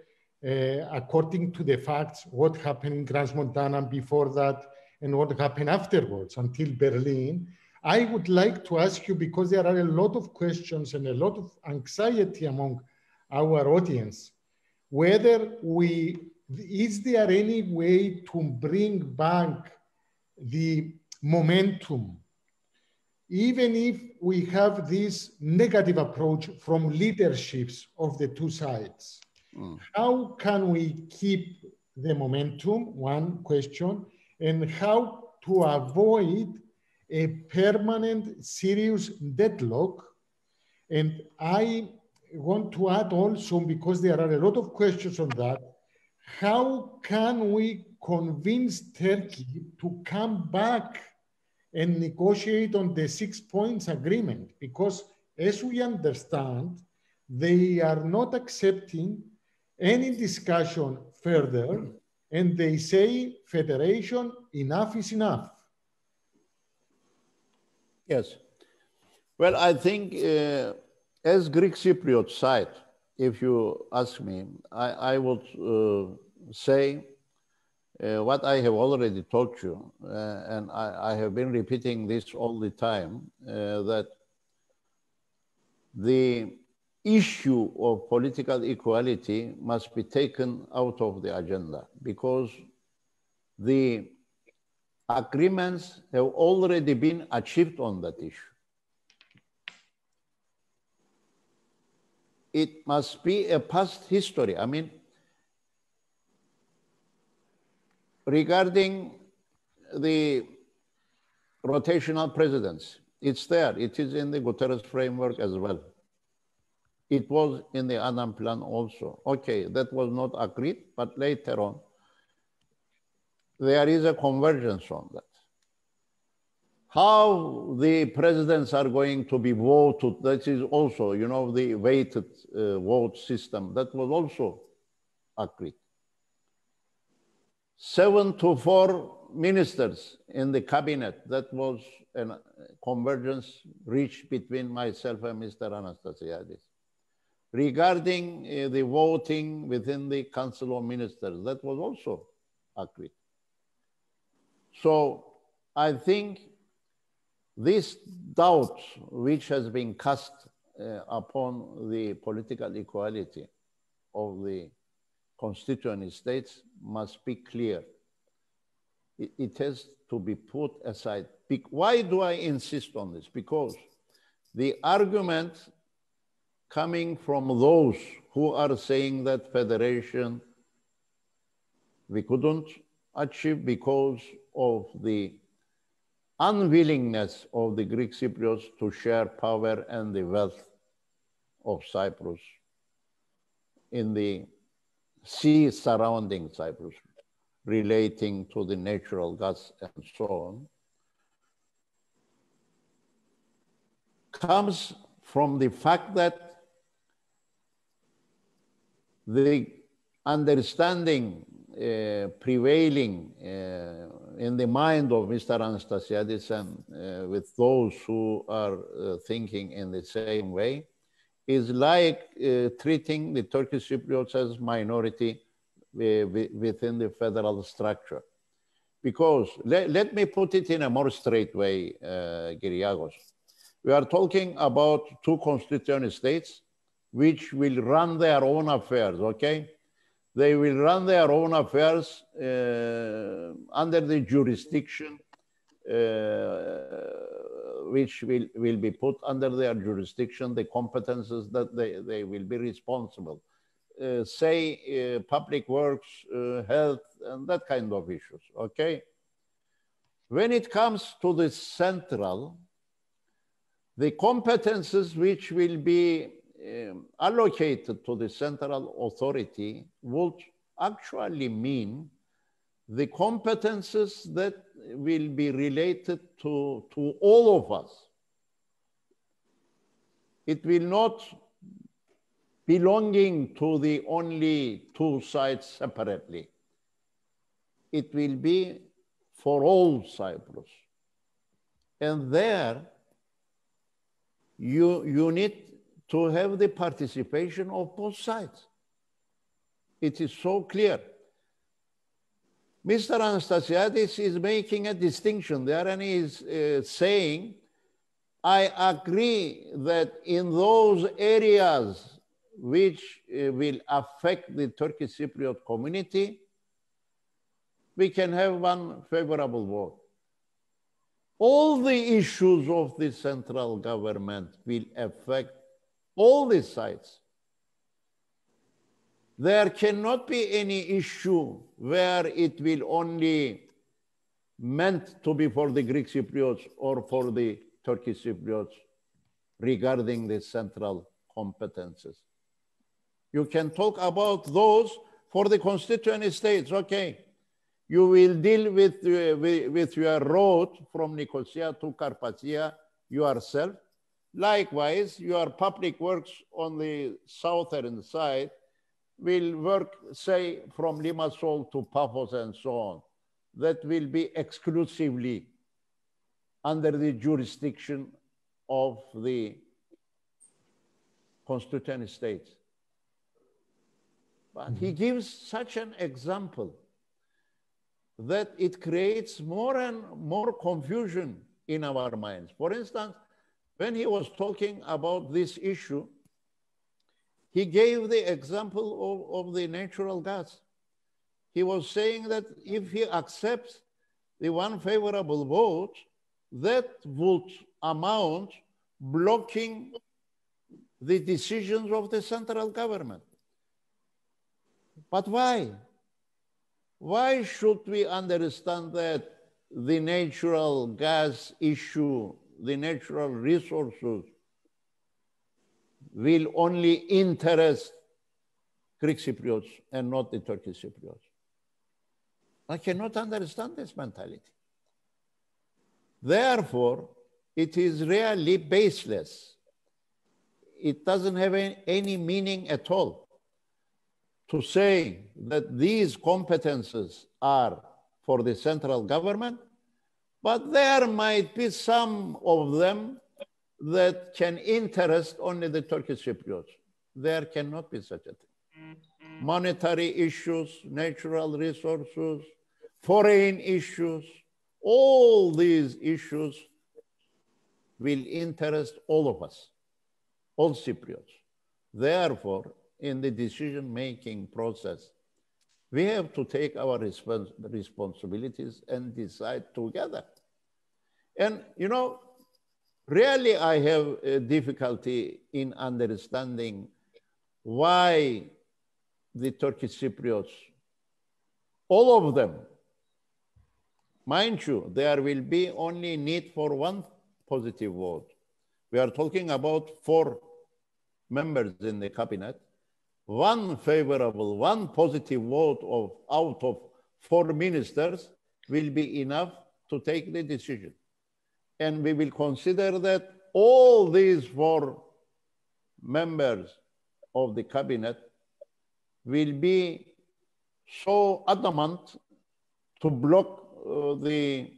according to the facts, what happened in Crans-Montana before that and what happened afterwards until Berlin. I would like to ask you, because there are a lot of questions and a lot of anxiety among our audience, whether is there any way to bring back the momentum, even if we have this negative approach from leaderships of the two sides? How can we keep the momentum, one question, and how to avoid a permanent serious deadlock? And I want to add also, because there are a lot of questions on that, how can we convince Turkey to come back and negotiate on the 6 points agreement? Because as we understand, they are not accepting any discussion further, and they say, federation, enough is enough. Yes. Well, I think as Greek Cypriot side, if you ask me, I would say what I have already told you, and I have been repeating this all the time, that the issue of political equality must be taken out of the agenda, because the agreements have already been achieved on that issue. It must be a past history. I mean, regarding the rotational presidency, it's there. It is in the Guterres framework as well. It was in the Annan plan also. Okay, that was not agreed, but later on, there is a convergence on that. How the presidents are going to be voted, that is also, you know, the weighted vote system, that was also agreed. 7 to 4 ministers in the cabinet, that was a convergence reached between myself and Mr. Anastasiadis. Regarding the voting within the Council of Ministers, that was also agreed. So I think this doubt which has been cast upon the political equality of the constituent states must be clear. It has to be put aside. Why do I insist on this? Because the argument coming from those who are saying that federation we couldn't achieve because of the unwillingness of the Greek Cypriots to share power and the wealth of Cyprus in the sea surrounding Cyprus, relating to the natural gas and so on, comes from the fact that the understanding prevailing in the mind of Mr. Anastasiadis and with those who are thinking in the same way is like treating the Turkish Cypriots as minority within the federal structure. Because let me put it in a more straight way, Kyriakos. We are talking about two constituent states which will run their own affairs, okay? They will run their own affairs under the jurisdiction which will be put under their jurisdiction, the competences that they will be responsible. Say public works, health, and that kind of issues, okay? When it comes to the central, the competences which will be allocated to the central authority would actually mean the competences that will be related to all of us. It will not belonging to the only two sides separately. It will be for all Cyprus. And there, you need to have the participation of both sides. It is so clear. Mr. Anastasiadis is making a distinction there, and he is saying, I agree that in those areas which will affect the Turkish Cypriot community, we can have one favorable vote. All the issues of the central government will affect all the sides. There cannot be any issue where it will only meant to be for the Greek Cypriots or for the Turkish Cypriots regarding the central competences. You can talk about those for the constituent states, okay. You will deal with your road from Nicosia to Carpathia yourself. Likewise, your public works on the southern side will work, say, from Limassol to Paphos and so on. That will be exclusively under the jurisdiction of the constituent states. But he gives such an example that it creates more and more confusion in our minds. For instance, when he was talking about this issue, he gave the example of the natural gas. He was saying that if he accepts the one favorable vote, that would amount blocking the decisions of the central government. But why? Why should we understand that the natural gas issue, the natural resources, will only interest Greek Cypriots and not the Turkish Cypriots? I cannot understand this mentality. Therefore, it is really baseless. It doesn't have any meaning at all to say that these competences are for the central government, but there might be some of them that can interest only the Turkish Cypriots. There cannot be such a thing. Monetary issues, natural resources, foreign issues, all these issues will interest all of us, all Cypriots. Therefore, in the decision-making process, we have to take our responsibilities and decide together. And, you know, really I have a difficulty in understanding why the Turkish Cypriots, all of them, mind you, there will be only need for one positive vote. We are talking about 4 members in the cabinet. One favorable, one positive vote out of 4 ministers will be enough to take the decision. And we will consider that all these 4 members of the cabinet will be so adamant to block the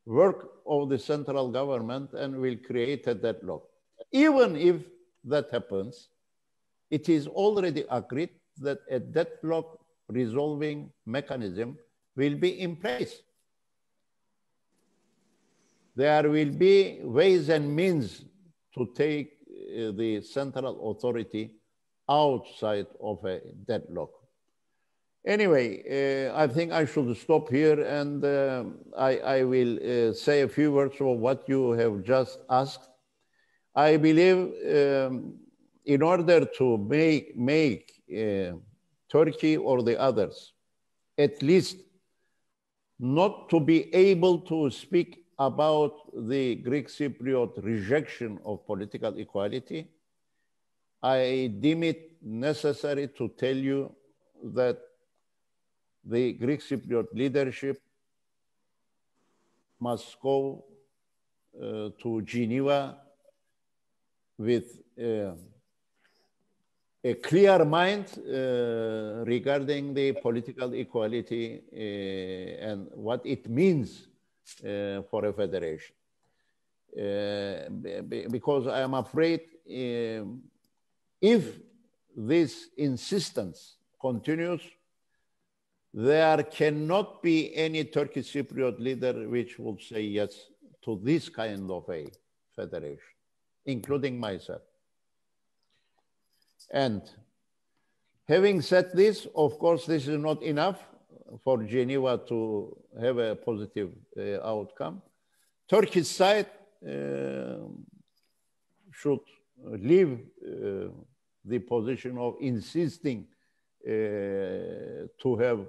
work of the central government and will create a deadlock. Even if that happens, it is already agreed that a deadlock resolving mechanism will be in place. there will be ways and means to take the central authority outside of a deadlock. Anyway, I think I should stop here, and I will say a few words of what you have just asked. I believe in order to make Turkey or the others, at least not to be able to speak about the Greek Cypriot rejection of political equality, I deem it necessary to tell you that the Greek Cypriot leadership must go to Geneva with a clear mind regarding the political equality and what it means for a federation. Because I am afraid if this insistence continues, there cannot be any Turkish Cypriot leader which will say yes to this kind of a federation, including myself. And having said this, of course, this is not enough for Geneva to have a positive outcome. Turkish side should leave the position of insisting to have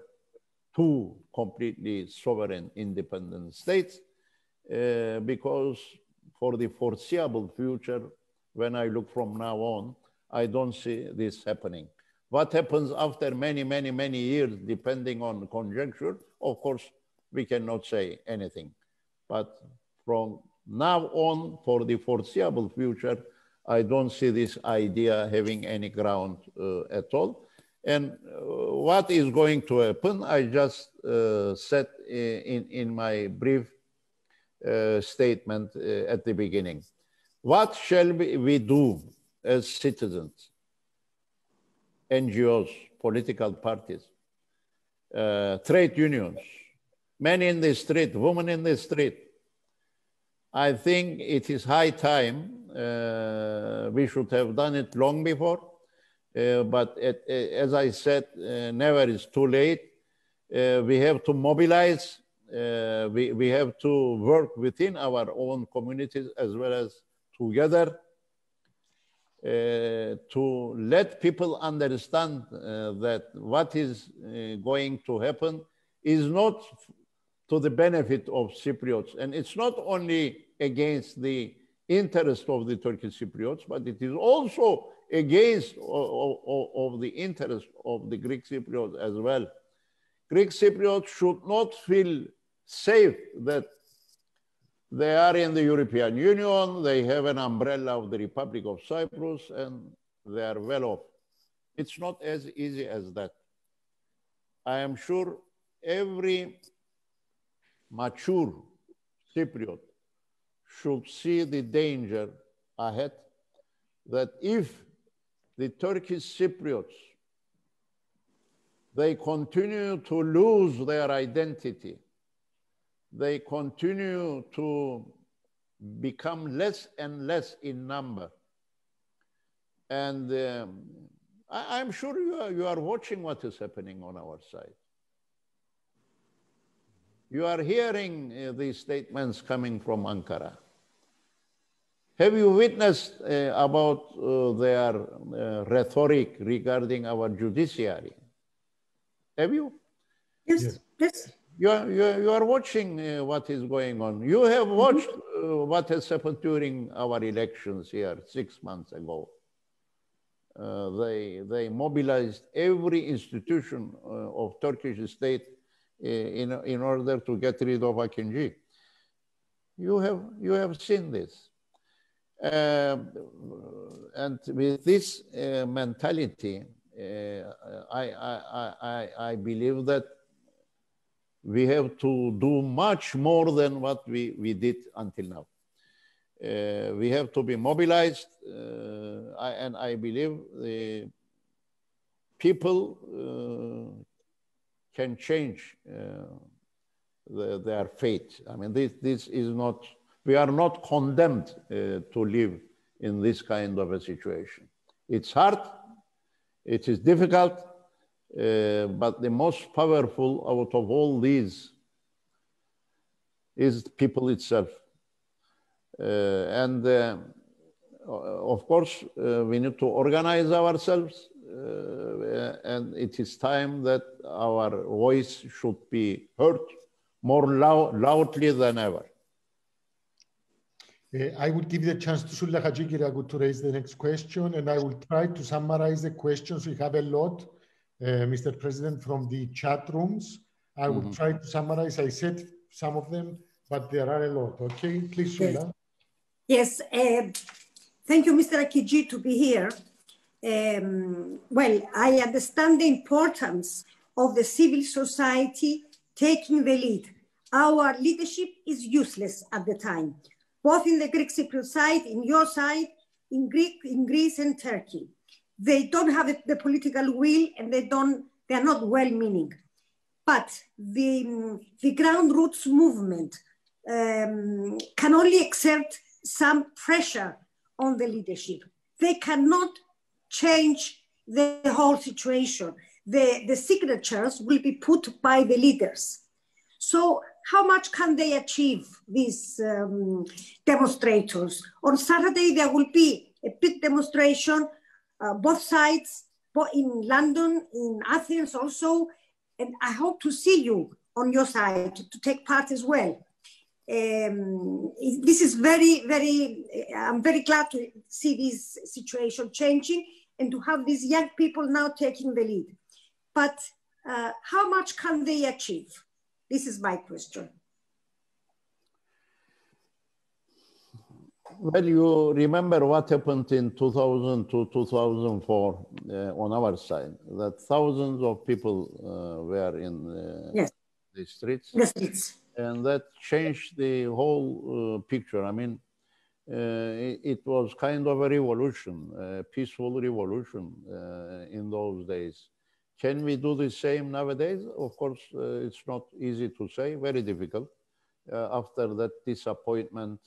two completely sovereign independent states because for the foreseeable future, when I look from now on, I don't see this happening. What happens after many, many, many years, depending on conjuncture, of course, we cannot say anything. But from now on, for the foreseeable future, I don't see this idea having any ground at all. And what is going to happen, I just said in my brief statement at the beginning. What shall we do as citizens, NGOs, political parties, trade unions, men in the street, women in the street? I think it is high time. We should have done it long before. But as I said, never is too late. We have to mobilize. We have to work within our own communities as well as together to let people understand that what is going to happen is not to the benefit of Cypriots. And it's not only against the interest of the Turkish Cypriots, but it is also against of the interest of the Greek Cypriots as well. Greek Cypriots should not feel safe that they are in the European Union, they have an umbrella of the Republic of Cyprus, and they are well off. It's not as easy as that. I am sure every mature Cypriot should see the danger ahead that if the Turkish Cypriots, they continue to lose their identity, they continue to become less and less in number. And I'm sure you are watching what is happening on our side. You are hearing these statements coming from Ankara. Have you witnessed about their rhetoric regarding our judiciary? Have you? Yes, yes. You are watching what is going on. You have watched what has happened during our elections here 6 months ago. They mobilized every institution of Turkish state in order to get rid of AKINCI. You have seen this. And with this mentality, I believe that we have to do much more than what we did until now. We have to be mobilized, and I believe the people can change their fate. I mean, this is not we are not condemned to live in this kind of a situation. It's hard, it is difficult, but the most powerful out of all these is people itself. Of course, we need to organize ourselves, and it is time that our voice should be heard more loudly than ever. I will give the chance to Sούλα Χατζηκυριάκου to raise the next question, and I will try to summarize the questions. We have a lot, Mr. President, from the chat rooms. I will try to summarize. I said some of them, but there are a lot. Okay, please, Sούλα. Yes, thank you, Mr. Akiji, to be here. Well, I understand the importance of the civil society taking the lead. Our leadership is useless at the time, both in the Greek Cypriot side, in your side, in Greece and Turkey. They don't have the political will, and they are not well-meaning. But the ground roots movement can only exert some pressure on the leadership. They cannot change the whole situation. The signatures will be put by the leaders. So how much can they achieve, these demonstrators? On Saturday, there will be a big demonstration, both sides, both in London, in Athens also, and I hope to see you on your side to take part as well. This is I'm very glad to see this situation changing and to have these young people now taking the lead. But how much can they achieve? This is my question. Well, you remember what happened in 2000 to 2004 on our side, that thousands of people were in the streets. The streets. And that changed the whole picture. I mean, it was kind of a revolution, a peaceful revolution in those days. Can we do the same nowadays? Of course, it's not easy to say, very difficult. After that disappointment,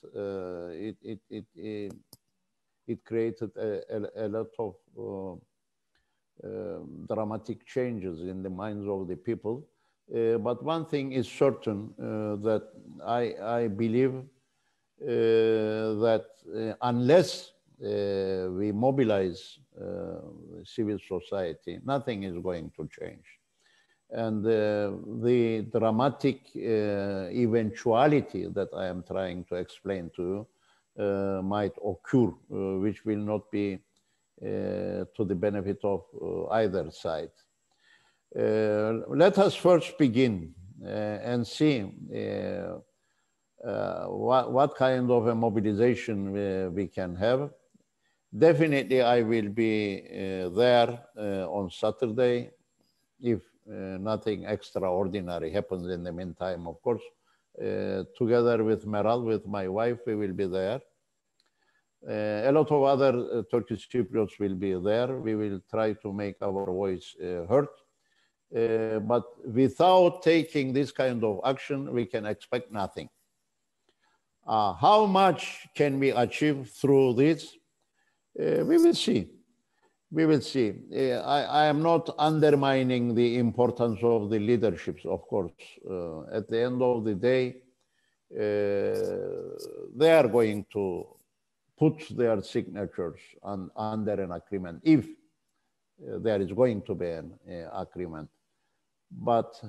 it created a lot of dramatic changes in the minds of the people. But one thing is certain, that I believe that unless we mobilize civil society, nothing is going to change. And the dramatic eventuality that I am trying to explain to you might occur, which will not be to the benefit of either side. Let us first begin and see what kind of a mobilization we can have. Definitely, I will be there on Saturday if nothing extraordinary happens in the meantime, of course. Together with Meral, with my wife, we will be there. A lot of other Turkish Cypriots will be there. We will try to make our voice heard. But without taking this kind of action, we can expect nothing. How much can we achieve through this? We will see. We will see. I am not undermining the importance of the leaderships, of course. At the end of the day, they are going to put their signatures under an agreement, if there is going to be an agreement. But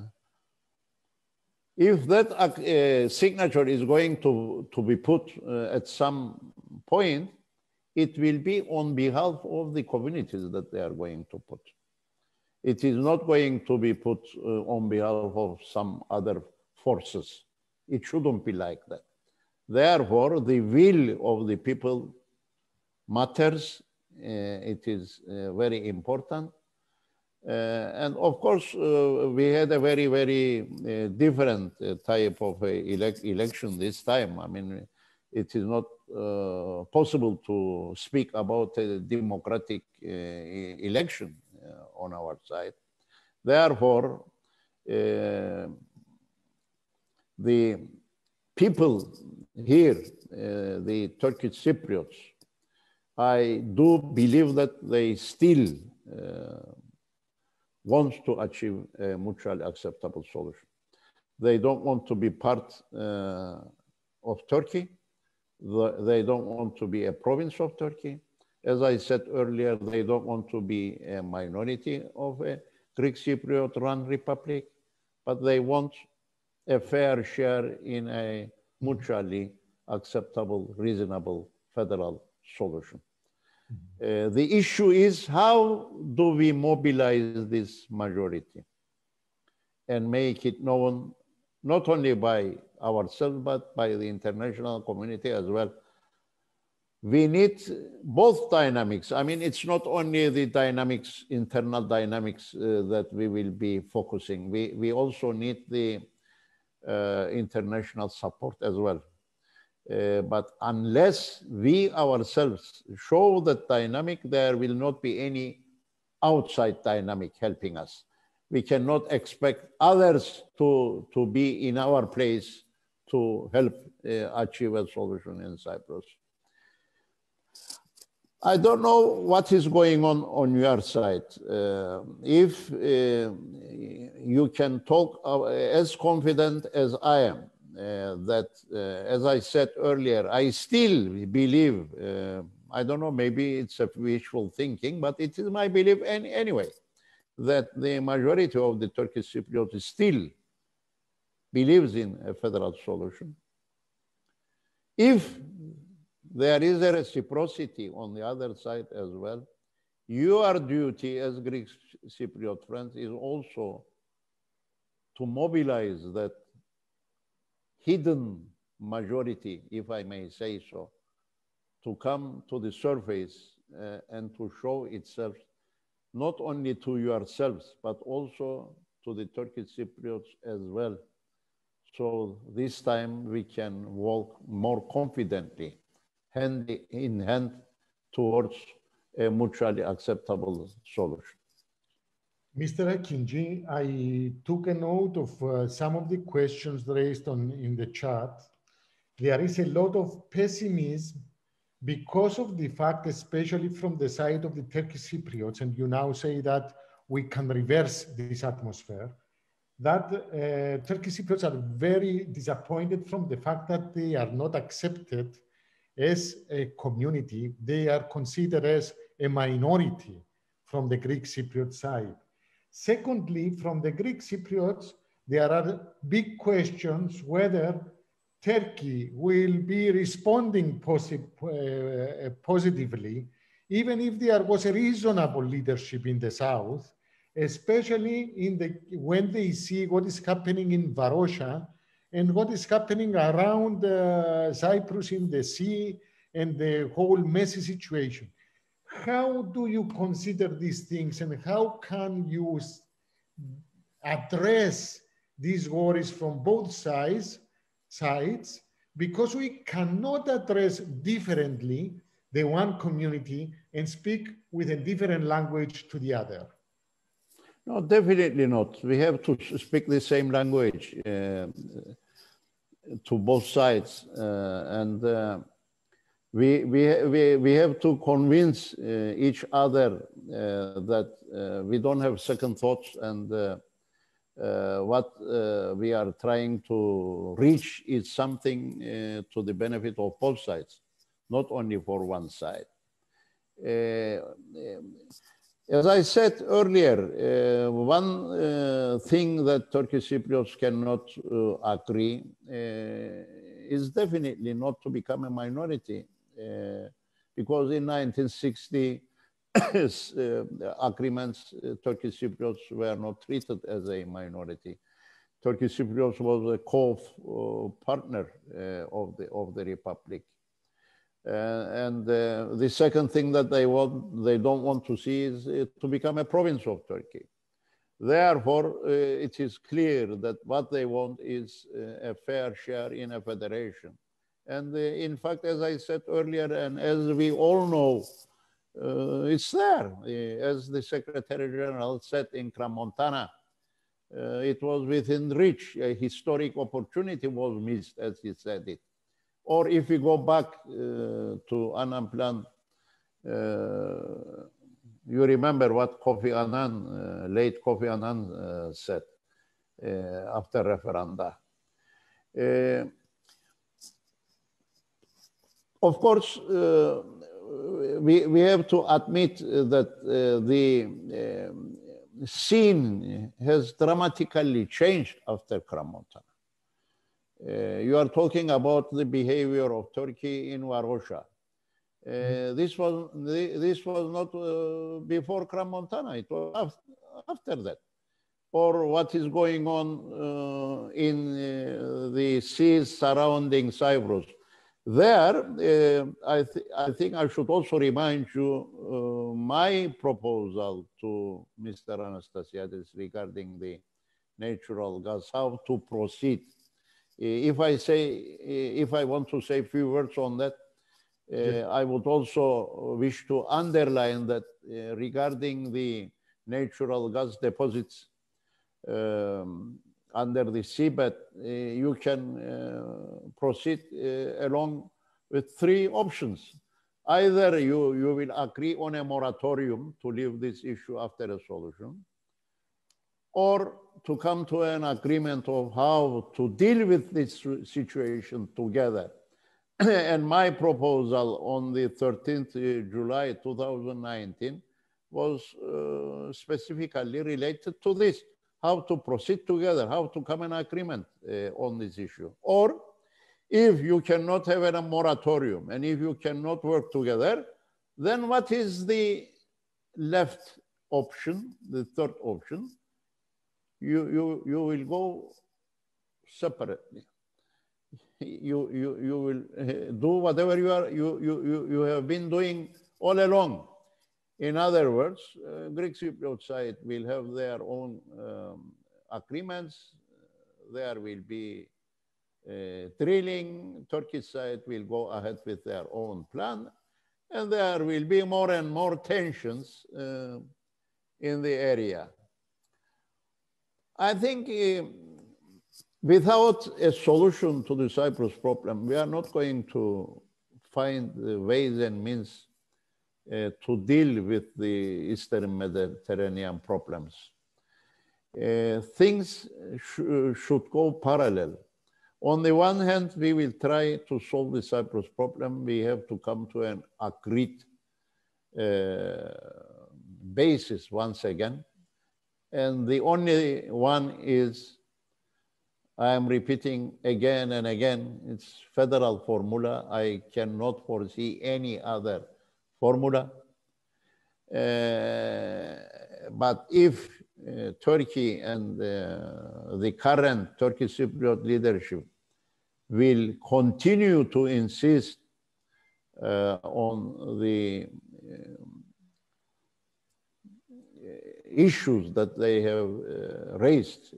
if that signature is going to be put at some point, it will be on behalf of the communities that they are going to put. It is not going to be put on behalf of some other forces. It shouldn't be like that. Therefore, the will of the people matters. It is very important. And of course, we had a very, very different type of election this time. I mean, it is not possible to speak about a democratic election on our side. Therefore, the people here, the Turkish Cypriots, I do believe that they still want to achieve a mutually acceptable solution. They don't want to be part of Turkey. They don't want to be a province of Turkey. As I said earlier, they don't want to be a minority of a Greek Cypriot-run republic, but they want a fair share in a mutually acceptable, reasonable federal solution. The issue is, how do we mobilize this majority and make it known not only by ourselves, but by the international community as well? We need both dynamics. I mean, it's not only the dynamics, internal dynamics that we will be focusing. We also need the international support as well. But unless we ourselves show that dynamic, there will not be any outside dynamic helping us. We cannot expect others to be in our place to help achieve a solution in Cyprus. I don't know what is going on your side. If you can talk as confident as I am, that, as I said earlier, I still believe, I don't know, maybe it's a wishful thinking, but it is my belief anyway, that the majority of the Turkish Cypriots still believes in a federal solution. If there is a reciprocity on the other side as well, your duty as Greek Cypriot friends is also to mobilize that hidden majority, if I may say so, to come to the surface and to show itself not only to yourselves, but also to the Turkish Cypriots as well. So this time we can walk more confidently, hand in hand, towards a mutually acceptable solution. Mr. AKINCI, I took a note of some of the questions raised in the chat. There is a lot of pessimism because of the fact, especially from the side of the Turkish Cypriots, and you now say that we can reverse this atmosphere, that Turkish Cypriots are very disappointed from the fact that they are not accepted as a community. They are considered as a minority from the Greek Cypriot side. Secondly, from the Greek Cypriots, there are big questions whether Turkey will be responding positively, even if there was a reasonable leadership in the south, especially when they see what is happening in Varosha and what is happening around Cyprus in the sea and the whole messy situation. How do you consider these things, and how can you address these worries from both sides? Because we cannot address differently the one community and speak with a different language to the other. No, definitely not. We have to speak the same language to both sides, and we have to convince each other that we don't have second thoughts, and what we are trying to reach is something to the benefit of both sides, not only for one side. As I said earlier, one thing that Turkish Cypriots cannot agree is definitely not to become a minority, because in 1960 agreements, Turkish Cypriots were not treated as a minority. Turkish Cypriots was a co-partner of the Republic. And the second thing that they don't want to see is to become a province of Turkey. Therefore, it is clear that what they want is a fair share in a federation. And in fact, as I said earlier, and as we all know, it's there. As the Secretary General said in Crans-Montana, it was within reach. A historic opportunity was missed, as he said it. Or if we go back to unplanned, you remember what Kofi Annan, late Kofi Annan said after referenda. Of course, we have to admit that the scene has dramatically changed after Crans-Montana. You are talking about the behavior of Turkey in Varosha. This was not before Crans-Montana, it was after that. Or what is going on in the seas surrounding Cyprus. There, I think I should also remind you my proposal to Mr. Anastasiadis regarding the natural gas, how to proceed. If I want to say a few words on that, I would also wish to underline that regarding the natural gas deposits under the seabed, you can proceed along with three options. Either you will agree on a moratorium to leave this issue after a solution, or to come to an agreement of how to deal with this situation together. And my proposal on the 13th July 2019 was specifically related to this, how to proceed together, how to come an agreement on this issue. Or if you cannot have a moratorium and if you cannot work together, then what is the left option, the third option? You will go separately. You will do whatever you have been doing all along. In other words, Greek Cypriot side will have their own agreements. There will be drilling. Turkish side will go ahead with their own plan, and there will be more and more tensions in the area. I think without a solution to the Cyprus problem, we are not going to find the ways and means to deal with the Eastern Mediterranean problems. Things should go parallel. On the one hand, we will try to solve the Cyprus problem. We have to come to an agreed basis once again. And the only one is, I am repeating again and again, it's federal formula. I cannot foresee any other formula. But if Turkey and the current Turkish Cypriot leadership will continue to insist on the issues that they have raised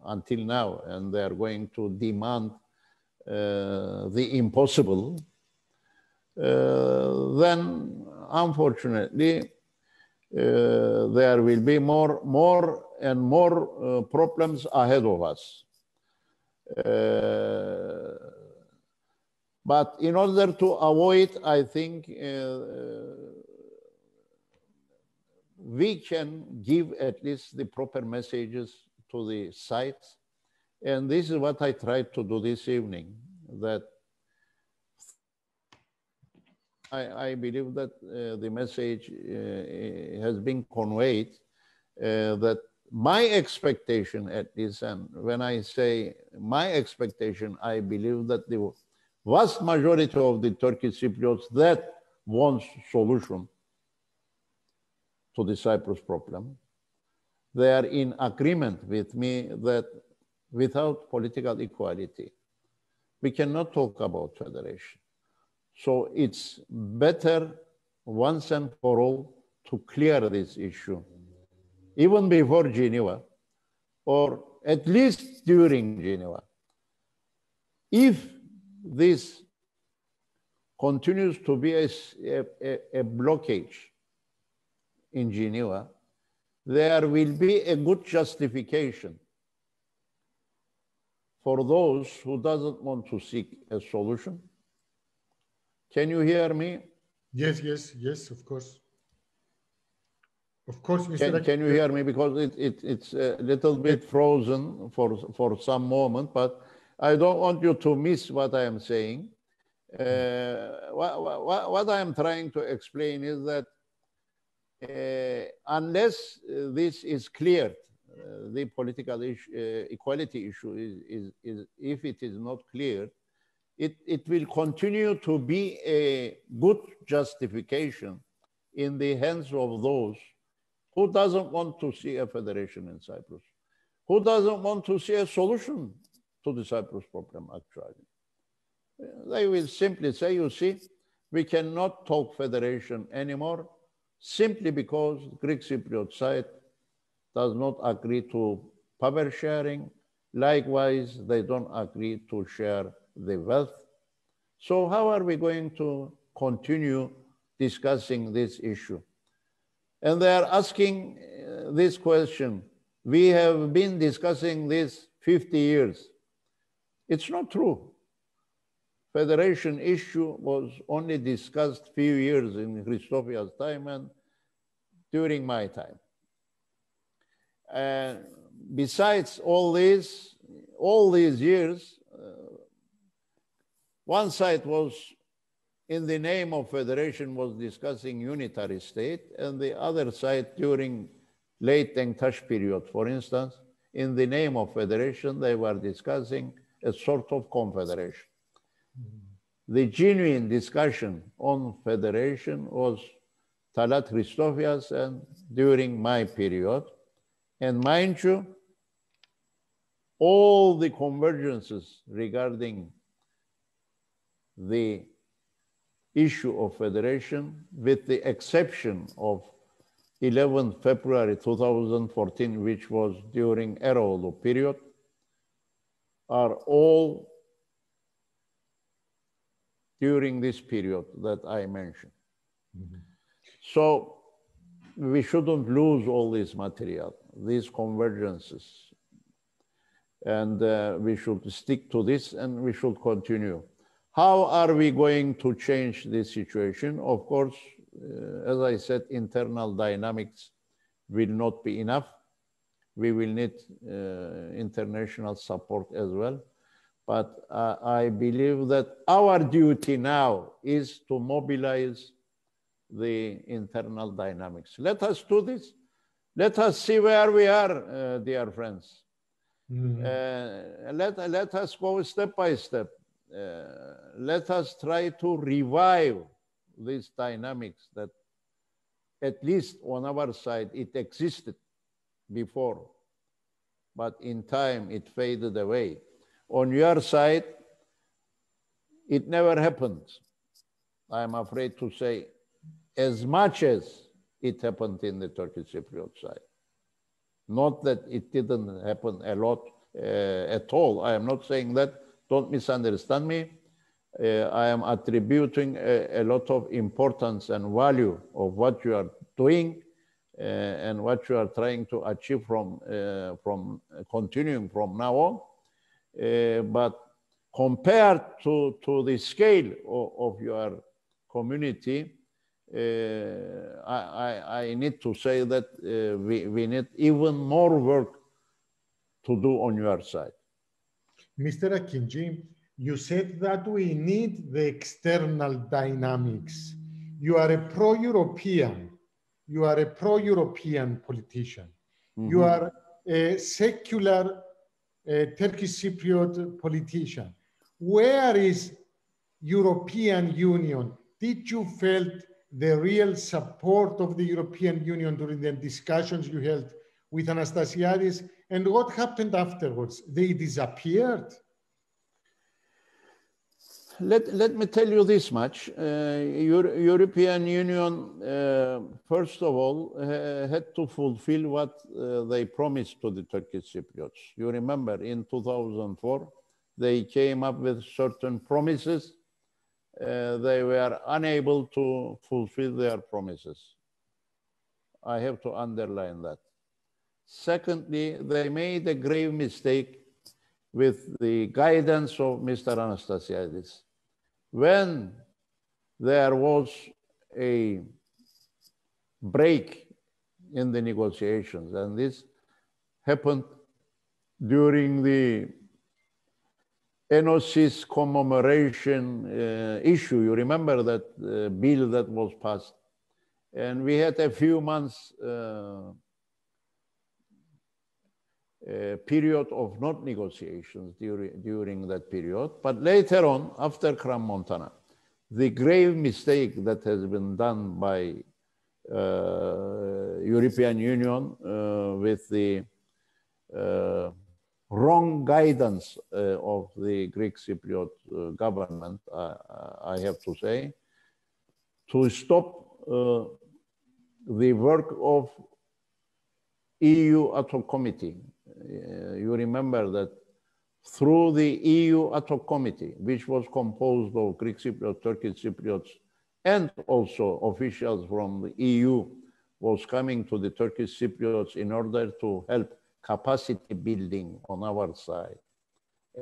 until now, and they are going to demand the impossible, then unfortunately there will be more and more problems ahead of us. But in order to avoid, I think we can give at least the proper messages to the sites. And this is what I tried to do this evening, that I believe that the message has been conveyed, that my expectation at least, and when I say my expectation, I believe that the vast majority of the Turkish Cypriots that wants solution to the Cyprus problem, they are in agreement with me that without political equality, we cannot talk about federation. So it's better once and for all to clear this issue, even before Geneva, or at least during Geneva. If this continues to be a blockage in Geneva, there will be a good justification for those who doesn't want to seek a solution. Can you hear me? Yes, yes, yes, of course. Of course, Mr. Can you hear me? Because it's a little bit frozen for some moment, but I don't want you to miss what I am saying. What I am trying to explain is that unless this is cleared, the political equality issue is if it is not cleared, it will continue to be a good justification in the hands of those who doesn't want to see a federation in Cyprus, who doesn't want to see a solution to the Cyprus problem, actually. They will simply say, you see, we cannot talk federation anymore simply because the Greek Cypriot side does not agree to power sharing. Likewise, they don't agree to share the wealth. So how are we going to continue discussing this issue? And they are asking this question. We have been discussing this 50 years. It's not true. Federation issue was only discussed few years in Christofia's time and during my time. And besides all these years, one side was, in the name of federation, was discussing unitary state, and the other side during late Denktash period, for instance, in the name of federation, they were discussing a sort of confederation. The genuine discussion on federation was Talat Christofias and during my period. And mind you, all the convergences regarding the issue of federation, with the exception of 11 February 2014, which was during Eroğlu period, are all during this period that I mentioned. Mm-hmm. So we shouldn't lose all this material, these convergences. And we should stick to this and we should continue. How are we going to change this situation? Of course, as I said, internal dynamics will not be enough. We will need international support as well. But I believe that our duty now is to mobilize the internal dynamics. Let us do this. Let us see where we are, dear friends. Mm-hmm. Let us go step by step. Let us try to revive these dynamics that at least on our side it existed before, but in time it faded away. On your side, it never happened. I'm afraid to say as much as it happened in the Turkish Cypriot side. Not that it didn't happen a lot at all. I am not saying that. Don't misunderstand me. I am attributing a lot of importance and value of what you are doing and what you are trying to achieve from continuing from now on. But compared to the scale of your community, I need to say that we need even more work to do on your side. Mr. AKINCI, you said that we need the external dynamics. You are a pro-European. You are a pro-European politician. Mm-hmm. You are a secular Turkish Cypriot politician. Where is European Union? Did you felt the real support of the European Union during the discussions you held with Anastasiadis? And what happened afterwards? They disappeared? Let me tell you this much. European Union, first of all, had to fulfill what they promised to the Turkish Cypriots. You remember in 2004, they came up with certain promises. They were unable to fulfill their promises. I have to underline that. Secondly, they made a grave mistake with the guidance of Mr. Anastasiadis. When there was a break in the negotiations, and this happened during the NOC's commemoration issue. You remember that bill that was passed. And we had a few months period of not negotiations during that period. But later on, after Crans-Montana, the grave mistake that has been done by European Union with the wrong guidance of the Greek Cypriot government, I have to say, to stop the work of EU ad hoc committee. You remember that through the EU ad hoc committee, which was composed of Greek Cypriots, Turkish Cypriots, and also officials from the EU, was coming to the Turkish Cypriots in order to help capacity building on our side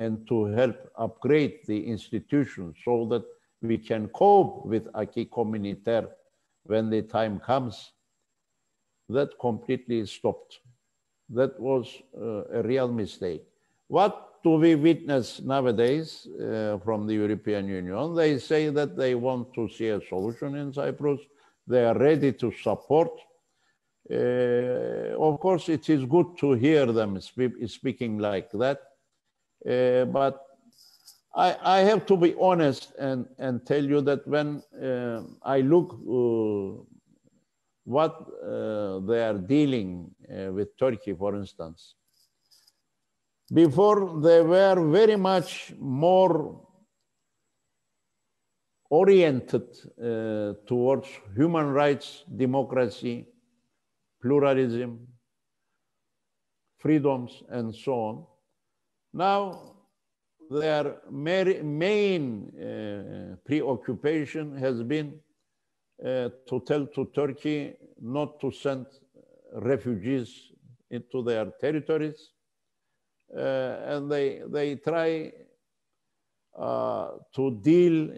and to help upgrade the institutions so that we can cope with acquis communautaire when the time comes. That completely stopped. That was a real mistake. What do we witness nowadays from the European Union? They say that they want to see a solution in Cyprus. They are ready to support. Of course, it is good to hear them speaking like that. But I have to be honest and tell you that when I look what they are dealing with Turkey, for instance, before they were very much more oriented towards human rights, democracy, pluralism, freedoms, and so on. Now, their main preoccupation has been to tell to Turkey not to send refugees into their territories. And they try to deal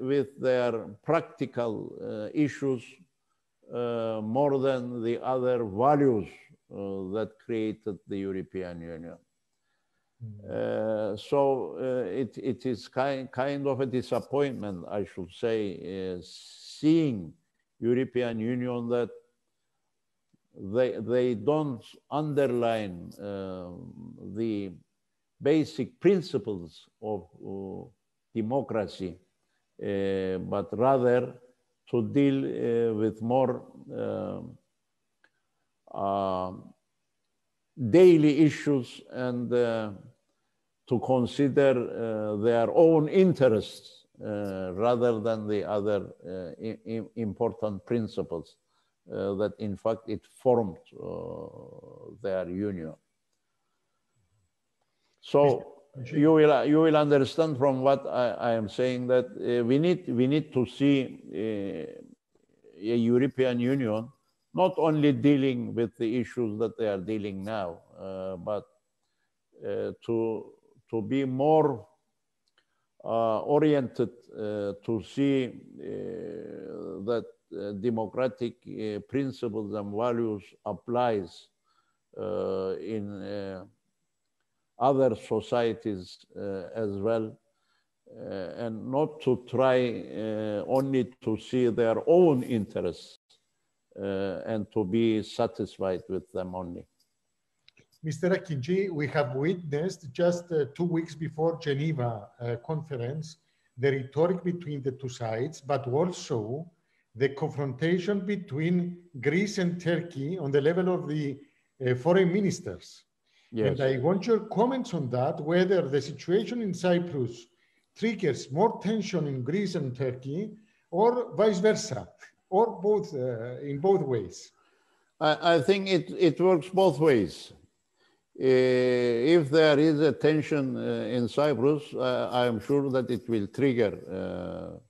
with their practical issues more than the other values that created the European Union. So it is kind of a disappointment, I should say, seeing European Union that they don't underline the basic principles of democracy, but rather to deal with more daily issues and to consider their own interests rather than the other important principles that in fact it formed their union. So you will understand from what I am saying that we need to see a European Union not only dealing with the issues that they are dealing now, but to be more oriented to see that democratic principles and values applies in other societies as well, and not to try only to see their own interests and to be satisfied with them only. Mr. AKINCI, we have witnessed just 2 weeks before Geneva conference, the rhetoric between the two sides, but also the confrontation between Greece and Turkey on the level of the foreign ministers. Yes. And I want your comments on that, whether the situation in Cyprus triggers more tension in Greece and Turkey, or vice versa, or both in both ways. I think it works both ways. If there is a tension in Cyprus, I am sure that it will trigger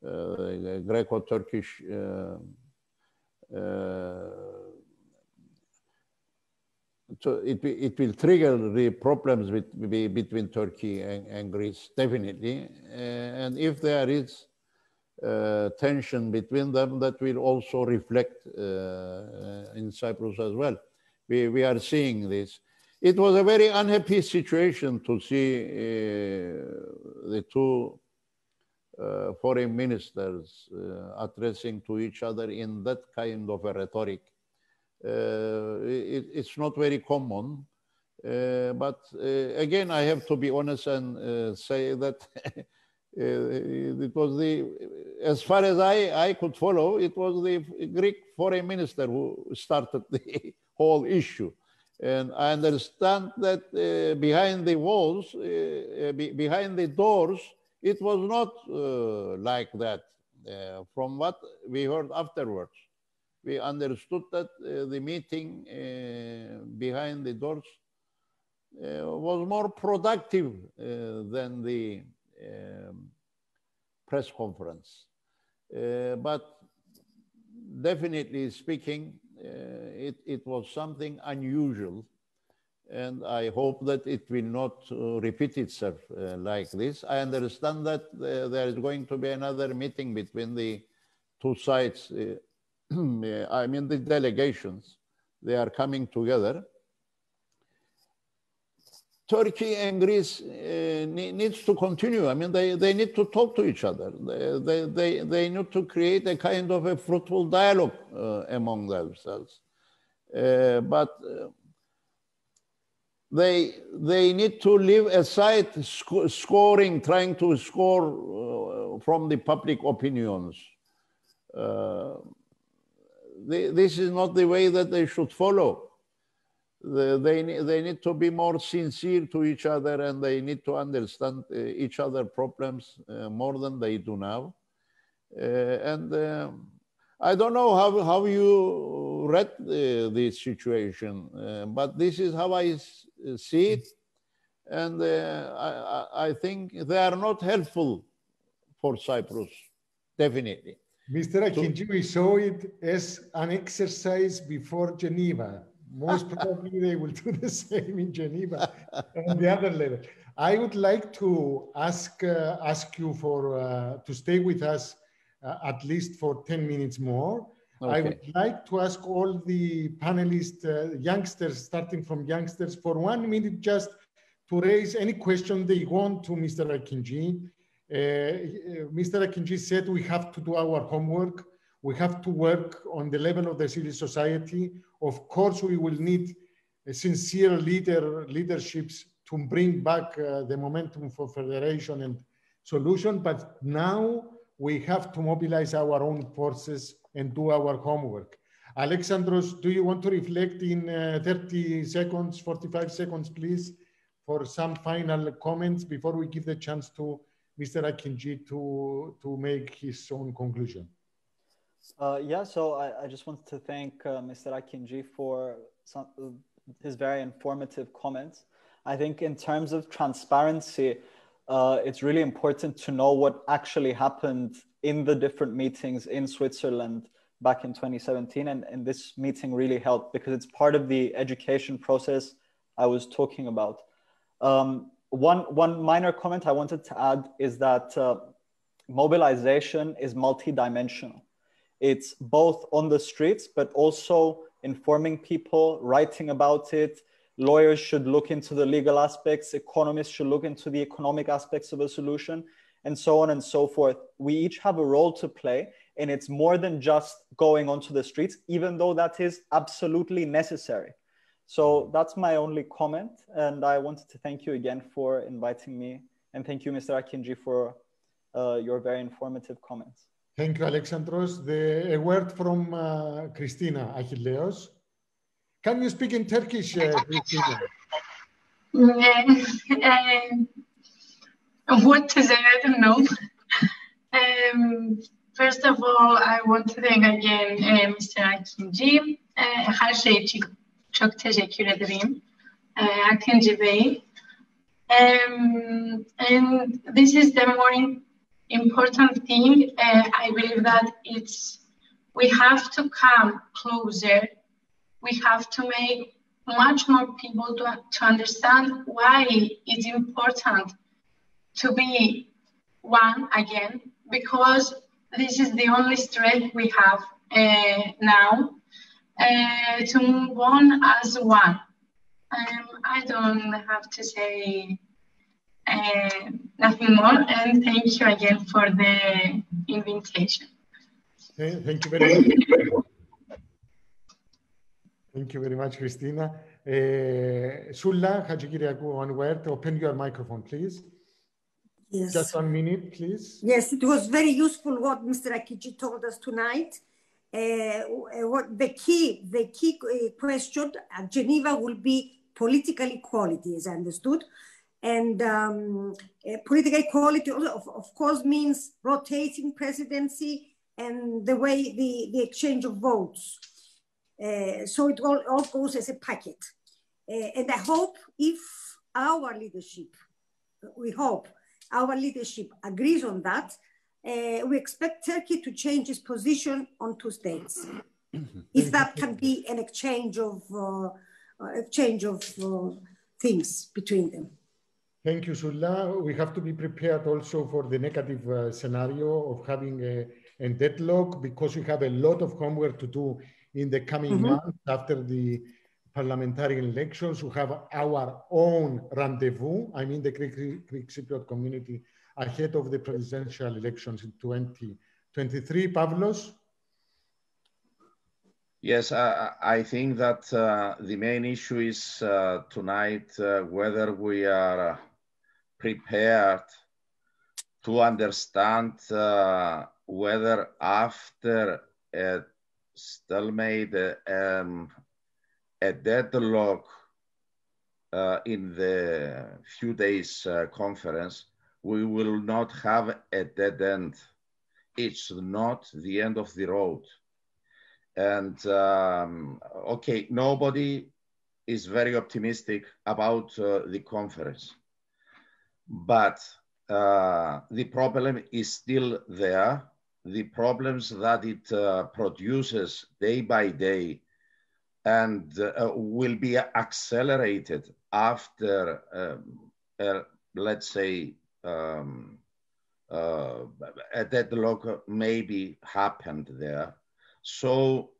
Greco-Turkish it will trigger the problems between Turkey and Greece, definitely. And if there is tension between them, that will also reflect in Cyprus as well. We are seeing this. It was a very unhappy situation to see the two foreign ministers addressing to each other in that kind of a rhetoric. It's not very common, but again, I have to be honest and say that it was as far as I could follow, it was the Greek foreign minister who started the whole issue. And I understand that behind the walls, behind the doors, it was not like that. From what we heard afterwards, we understood that the meeting behind the doors was more productive than the press conference. But definitely speaking, it was something unusual, and I hope that it will not repeat itself like this. I understand that there is going to be another meeting between the two sides. I mean, the delegations, they are coming together. Turkey and Greece needs to continue. I mean, they need to talk to each other. They need to create a kind of a fruitful dialogue among themselves. But they need to leave aside scoring, trying to score from the public opinions. This is not the way that they should follow. They need to be more sincere to each other, and they need to understand each other's problems more than they do now. I don't know how you read this situation, but this is how I see it. And I think they are not helpful for Cyprus, definitely. Mr. AKINCI, we saw it as an exercise before Geneva. Most probably they will do the same in Geneva on the other level. I would like to ask you to stay with us at least for 10 minutes more. Okay. I would like to ask all the panelists, youngsters, starting from youngsters, for 1 minute just to raise any question they want to Mr. AKINCI. Mr. AKINCI said we have to do our homework. We have to work on the level of the civil society. Of course, we will need sincere leaderships to bring back the momentum for federation and solution. But now we have to mobilize our own forces and do our homework. Alexandros, do you want to reflect in 30 seconds, 45 seconds, please, for some final comments before we give the chance to Mr. AKINCI to make his own conclusion? Yeah, so I just wanted to thank Mr. AKINCI for his very informative comments. I think in terms of transparency, it's really important to know what actually happened in the different meetings in Switzerland back in 2017. And this meeting really helped because it's part of the education process I was talking about. One minor comment I wanted to add is that mobilization is multidimensional. It's both on the streets, but also informing people, writing about it. Lawyers should look into the legal aspects. Economists should look into the economic aspects of a solution, and so on and so forth. We each have a role to play, and it's more than just going onto the streets, even though that is absolutely necessary. So that's my only comment. And I wanted to thank you again for inviting me. And thank you, Mr. AKINCI, for your very informative comments. Thank you, Alexandros. A word from Christina Achilleos. Can you speak in Turkish, Christina? What to say, I don't know. First of all, I want to thank again Mr. AKINCI. Her şey için çok teşekkür ederim. AKINCI Bey. And this is the more important thing. I believe that we have to come closer. We have to make much more people to understand why it's important to be one again, because this is the only strength we have now to move on as one. I don't have to say nothing more, and thank you again for the invitation. Thank you very much. Thank you very much, Christina. Sούλα Χατζηκυριάκου, one word. Open your microphone, please. Yes. Just 1 minute, please. Yes, it was very useful what Mr. AKINCI told us tonight. What the key question at Geneva will be political equality, as I understood. And political equality, of course, means rotating presidency and the way the exchange of votes. So it all goes as a packet. And I hope if our leadership, we hope our leadership agrees on that, we expect Turkey to change its position on two states. If that can be an exchange of things between them. Thank you, Sούλα. We have to be prepared also for the negative scenario of having a deadlock, because we have a lot of homework to do in the coming months after the parliamentary elections. We have our own rendezvous, I mean the Greek Cypriot community, ahead of the presidential elections in 2023. Pavlos? Yes, I think that the main issue is tonight whether we are prepared to understand whether after a stalemate, a deadlock in the few days conference, we will not have a dead end. It's not the end of the road. And okay, nobody is very optimistic about the conference, but the problem is still there. The problems that it produces day by day and will be accelerated after, let's say, a deadlock maybe happened there. So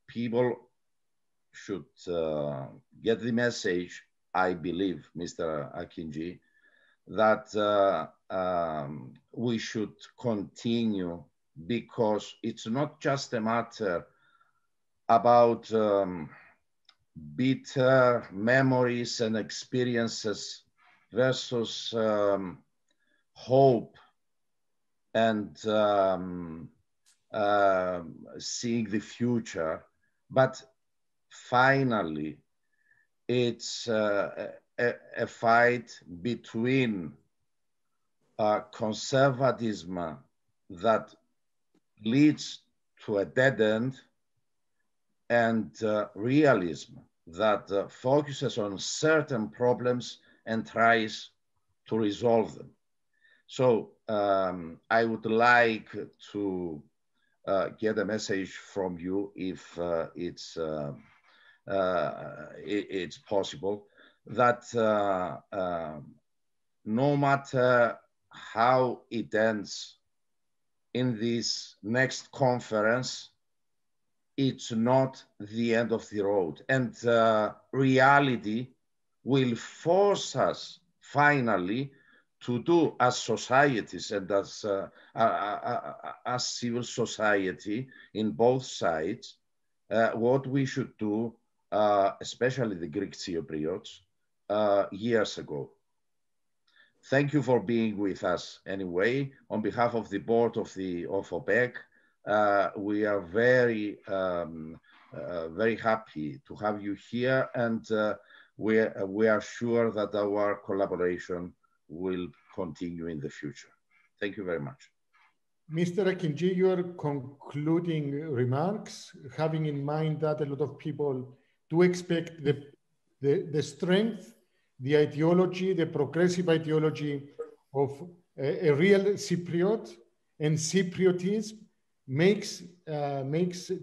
people should get the message, I believe, Mr. AKINCI, that we should continue, because it's not just a matter about bitter memories and experiences versus hope and seeing the future, but finally it's a fight between conservatism that leads to a dead end and realism that focuses on certain problems and tries to resolve them. So I would like to get a message from you, if it's possible, that no matter how it ends in this next conference, it's not the end of the road. And reality will force us finally to do, as societies and as civil society in both sides, what we should do, especially the Greek Cypriots, years ago. Thank you for being with us anyway. On behalf of the board of OPEK, we are very, very happy to have you here, and we are sure that our collaboration will continue in the future. Thank you very much. Mr. AKINCI, your concluding remarks, having in mind that a lot of people do expect the strength, the ideology, the progressive ideology of a real Cypriot, and Cypriotism makes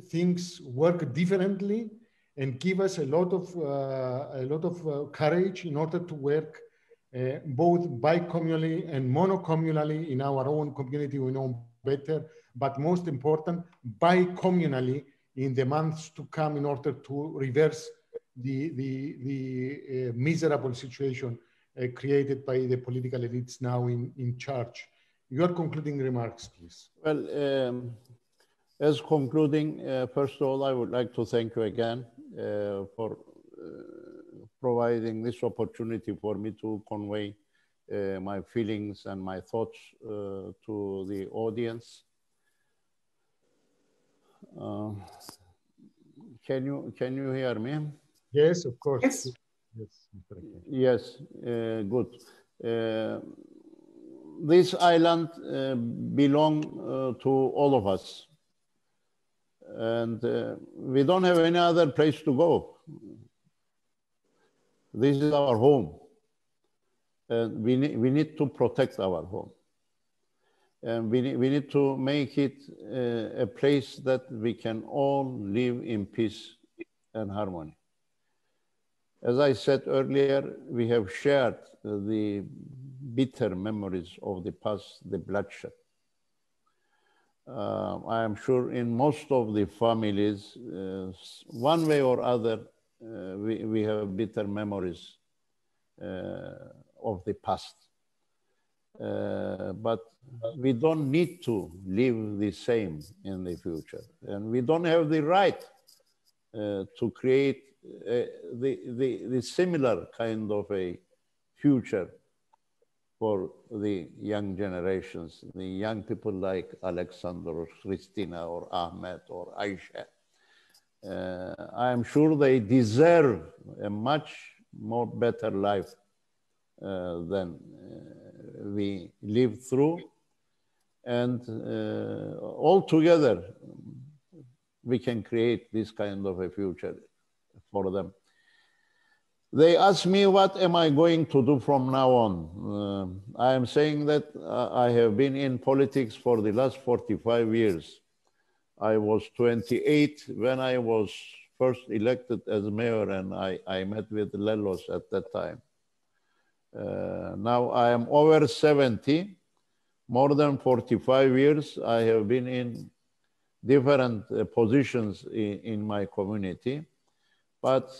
things work differently and give us a lot of courage in order to work both bicommunally and monocommunally in our own community. We know better, but most important, bicommunally in the months to come in order to reverse the miserable situation created by the political elites now in charge. Your concluding remarks, please. Well, as concluding, first of all, I would like to thank you again for providing this opportunity for me to convey my feelings and my thoughts to the audience. Can you hear me? Yes, of course. Yes. Yes, good. This island belongs to all of us. And we don't have any other place to go. This is our home. And we need to protect our home. And we need to make it a place that we can all live in peace and harmony. As I said earlier, we have shared the bitter memories of the past, the bloodshed. I am sure in most of the families, one way or other, we have bitter memories of the past. But we don't need to live the same in the future. And we don't have the right to create the similar kind of a future for the young generations, the young people like Alexander or Christina or Ahmed or Aisha. I am sure they deserve a much more better life than we lived through. And all together, we can create this kind of a future for them. They ask me, what am I going to do from now on? I am saying that I have been in politics for the last 45 years. I was 28 when I was first elected as mayor, and I met with Lelos at that time. Now I am over 70, more than 45 years. I have been in different positions in my community, but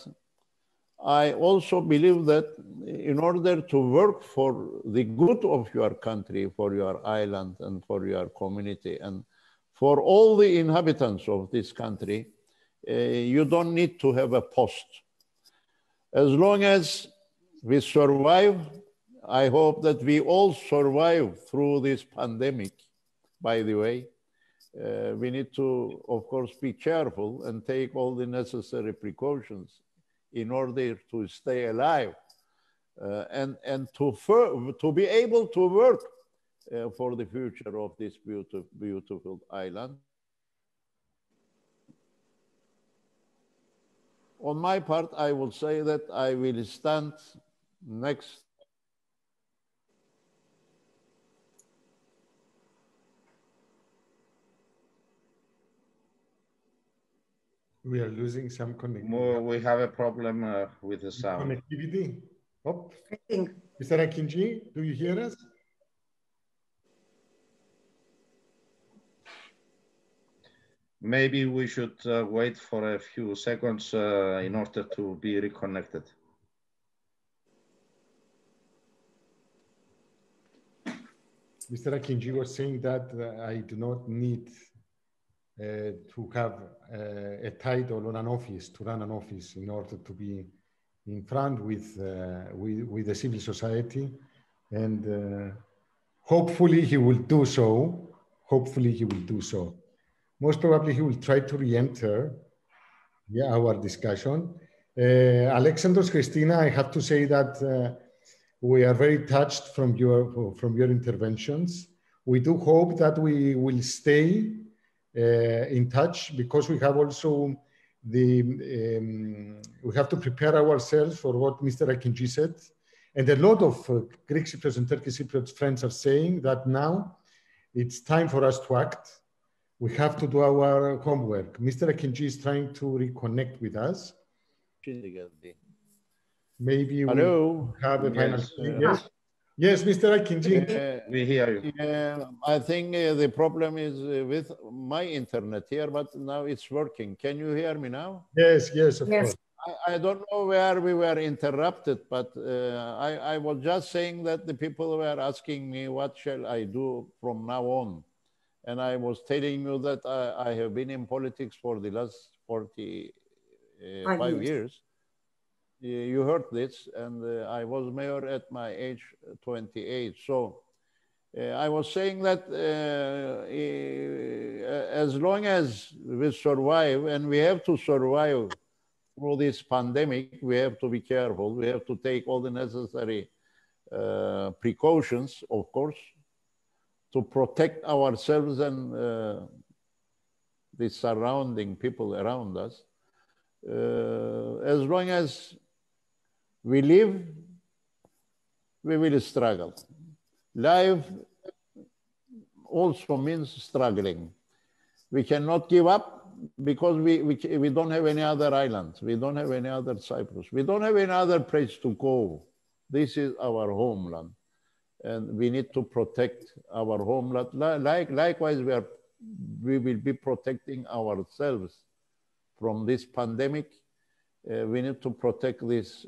I also believe that in order to work for the good of your country, for your island and for your community and for all the inhabitants of this country, you don't need to have a post. As long as we survive, I hope that we all survive through this pandemic, by the way. We need to, of course, be careful and take all the necessary precautions in order to stay alive and to be able to work for the future of this beautiful island. On my part, I will say that I will stand next. We are losing some connectivity. We have a problem with the sound. Connectivity? Oh. I think. Mr. AKINCI, do you hear us? Maybe we should wait for a few seconds in order to be reconnected. Mr. AKINCI was saying that I do not need to have a title or an office, to run an office in order to be in front with the civil society. And hopefully he will do so. Hopefully he will do so. Most probably he will try to re-enter our discussion. Alexandros, Christina, I have to say that we are very touched from your interventions. We do hope that we will stay in touch, because we have also we have to prepare ourselves for what Mr. AKINCI said. And a lot of Greek Cypriots and Turkish Cypriot friends are saying that now it's time for us to act. We have to do our homework. Mr. AKINCI is trying to reconnect with us. Maybe Hello? we have a final. Yes, yes, Mr. AKINCI. We hear you. I think the problem is with my internet here, but now it's working. Can you hear me now? Yes, yes, of course. I don't know where we were interrupted, but I was just saying that the people were asking me, what shall I do from now on? And I was telling you that I have been in politics for the last 45 years. You heard this, and I was mayor at my age 28. So I was saying that as long as we survive, and we have to survive through this pandemic, we have to be careful. We have to take all the necessary precautions, of course, to protect ourselves and the surrounding people around us. As long as we live, we will struggle. Life also means struggling. We cannot give up because we don't have any other islands. We don't have any other Cyprus. We don't have any other place to go. This is our homeland. And we need to protect our homeland. Likewise, we will be protecting ourselves from this pandemic. We need to protect this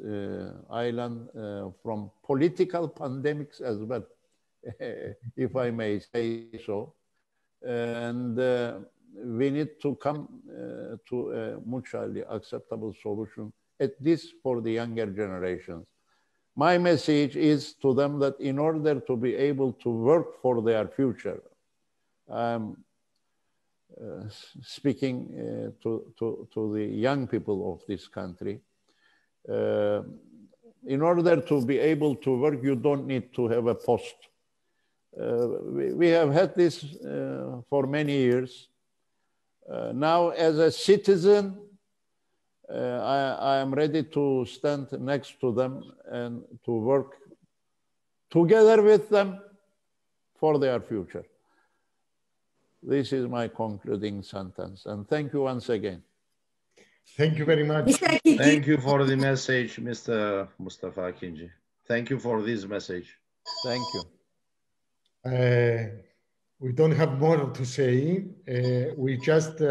island from political pandemics as well, if I may say so. And we need to come to a mutually acceptable solution, at least for the younger generations. My message is to them that in order to be able to work for their future, speaking to the young people of this country, in order to be able to work, you don't need to have a post. We have had this for many years. Now, as a citizen, I am ready to stand next to them and to work together with them for their future. This is my concluding sentence. And thank you once again. Thank you very much. Thank you for the message, Mr. Mustafa AKINCI. Thank you for this message. Thank you. We don't have more to say. We just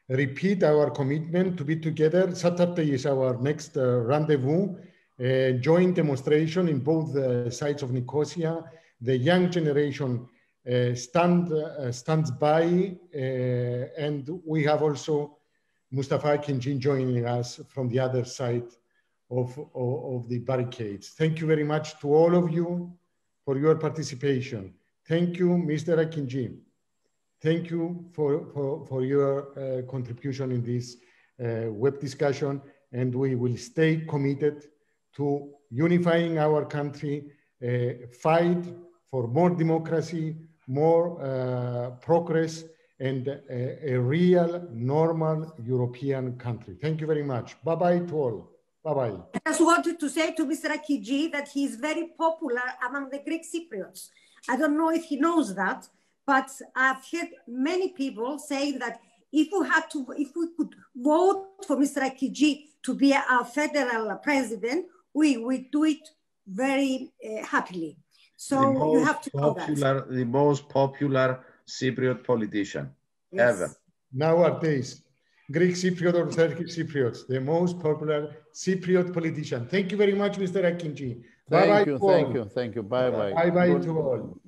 repeat our commitment to be together. Saturday is our next rendezvous, joint demonstration in both sides of Nicosia. The young generation stands by, and we have also Mustafa AKINCI joining us from the other side of the barricades. Thank you very much to all of you for your participation. Thank you, Mr. AKINCI. Thank you for your contribution in this web discussion, and we will stay committed to unifying our country, fight for more democracy, more progress, and a real, normal European country. Thank you very much. Bye-bye to all. Bye-bye. I just wanted to say to Mr. AKINCI that he is very popular among the Greek Cypriots. I don't know if he knows that, but I've heard many people saying that if we could vote for Mr. AKINCI to be our federal president, we would do it very happily. So you have to know that. The most popular Cypriot politician ever. Nowadays, Greek Cypriot or Turkish Cypriots, the most popular Cypriot politician. Thank you very much, Mr. AKINCI. Thank you. Bye-bye. Bye-bye to all.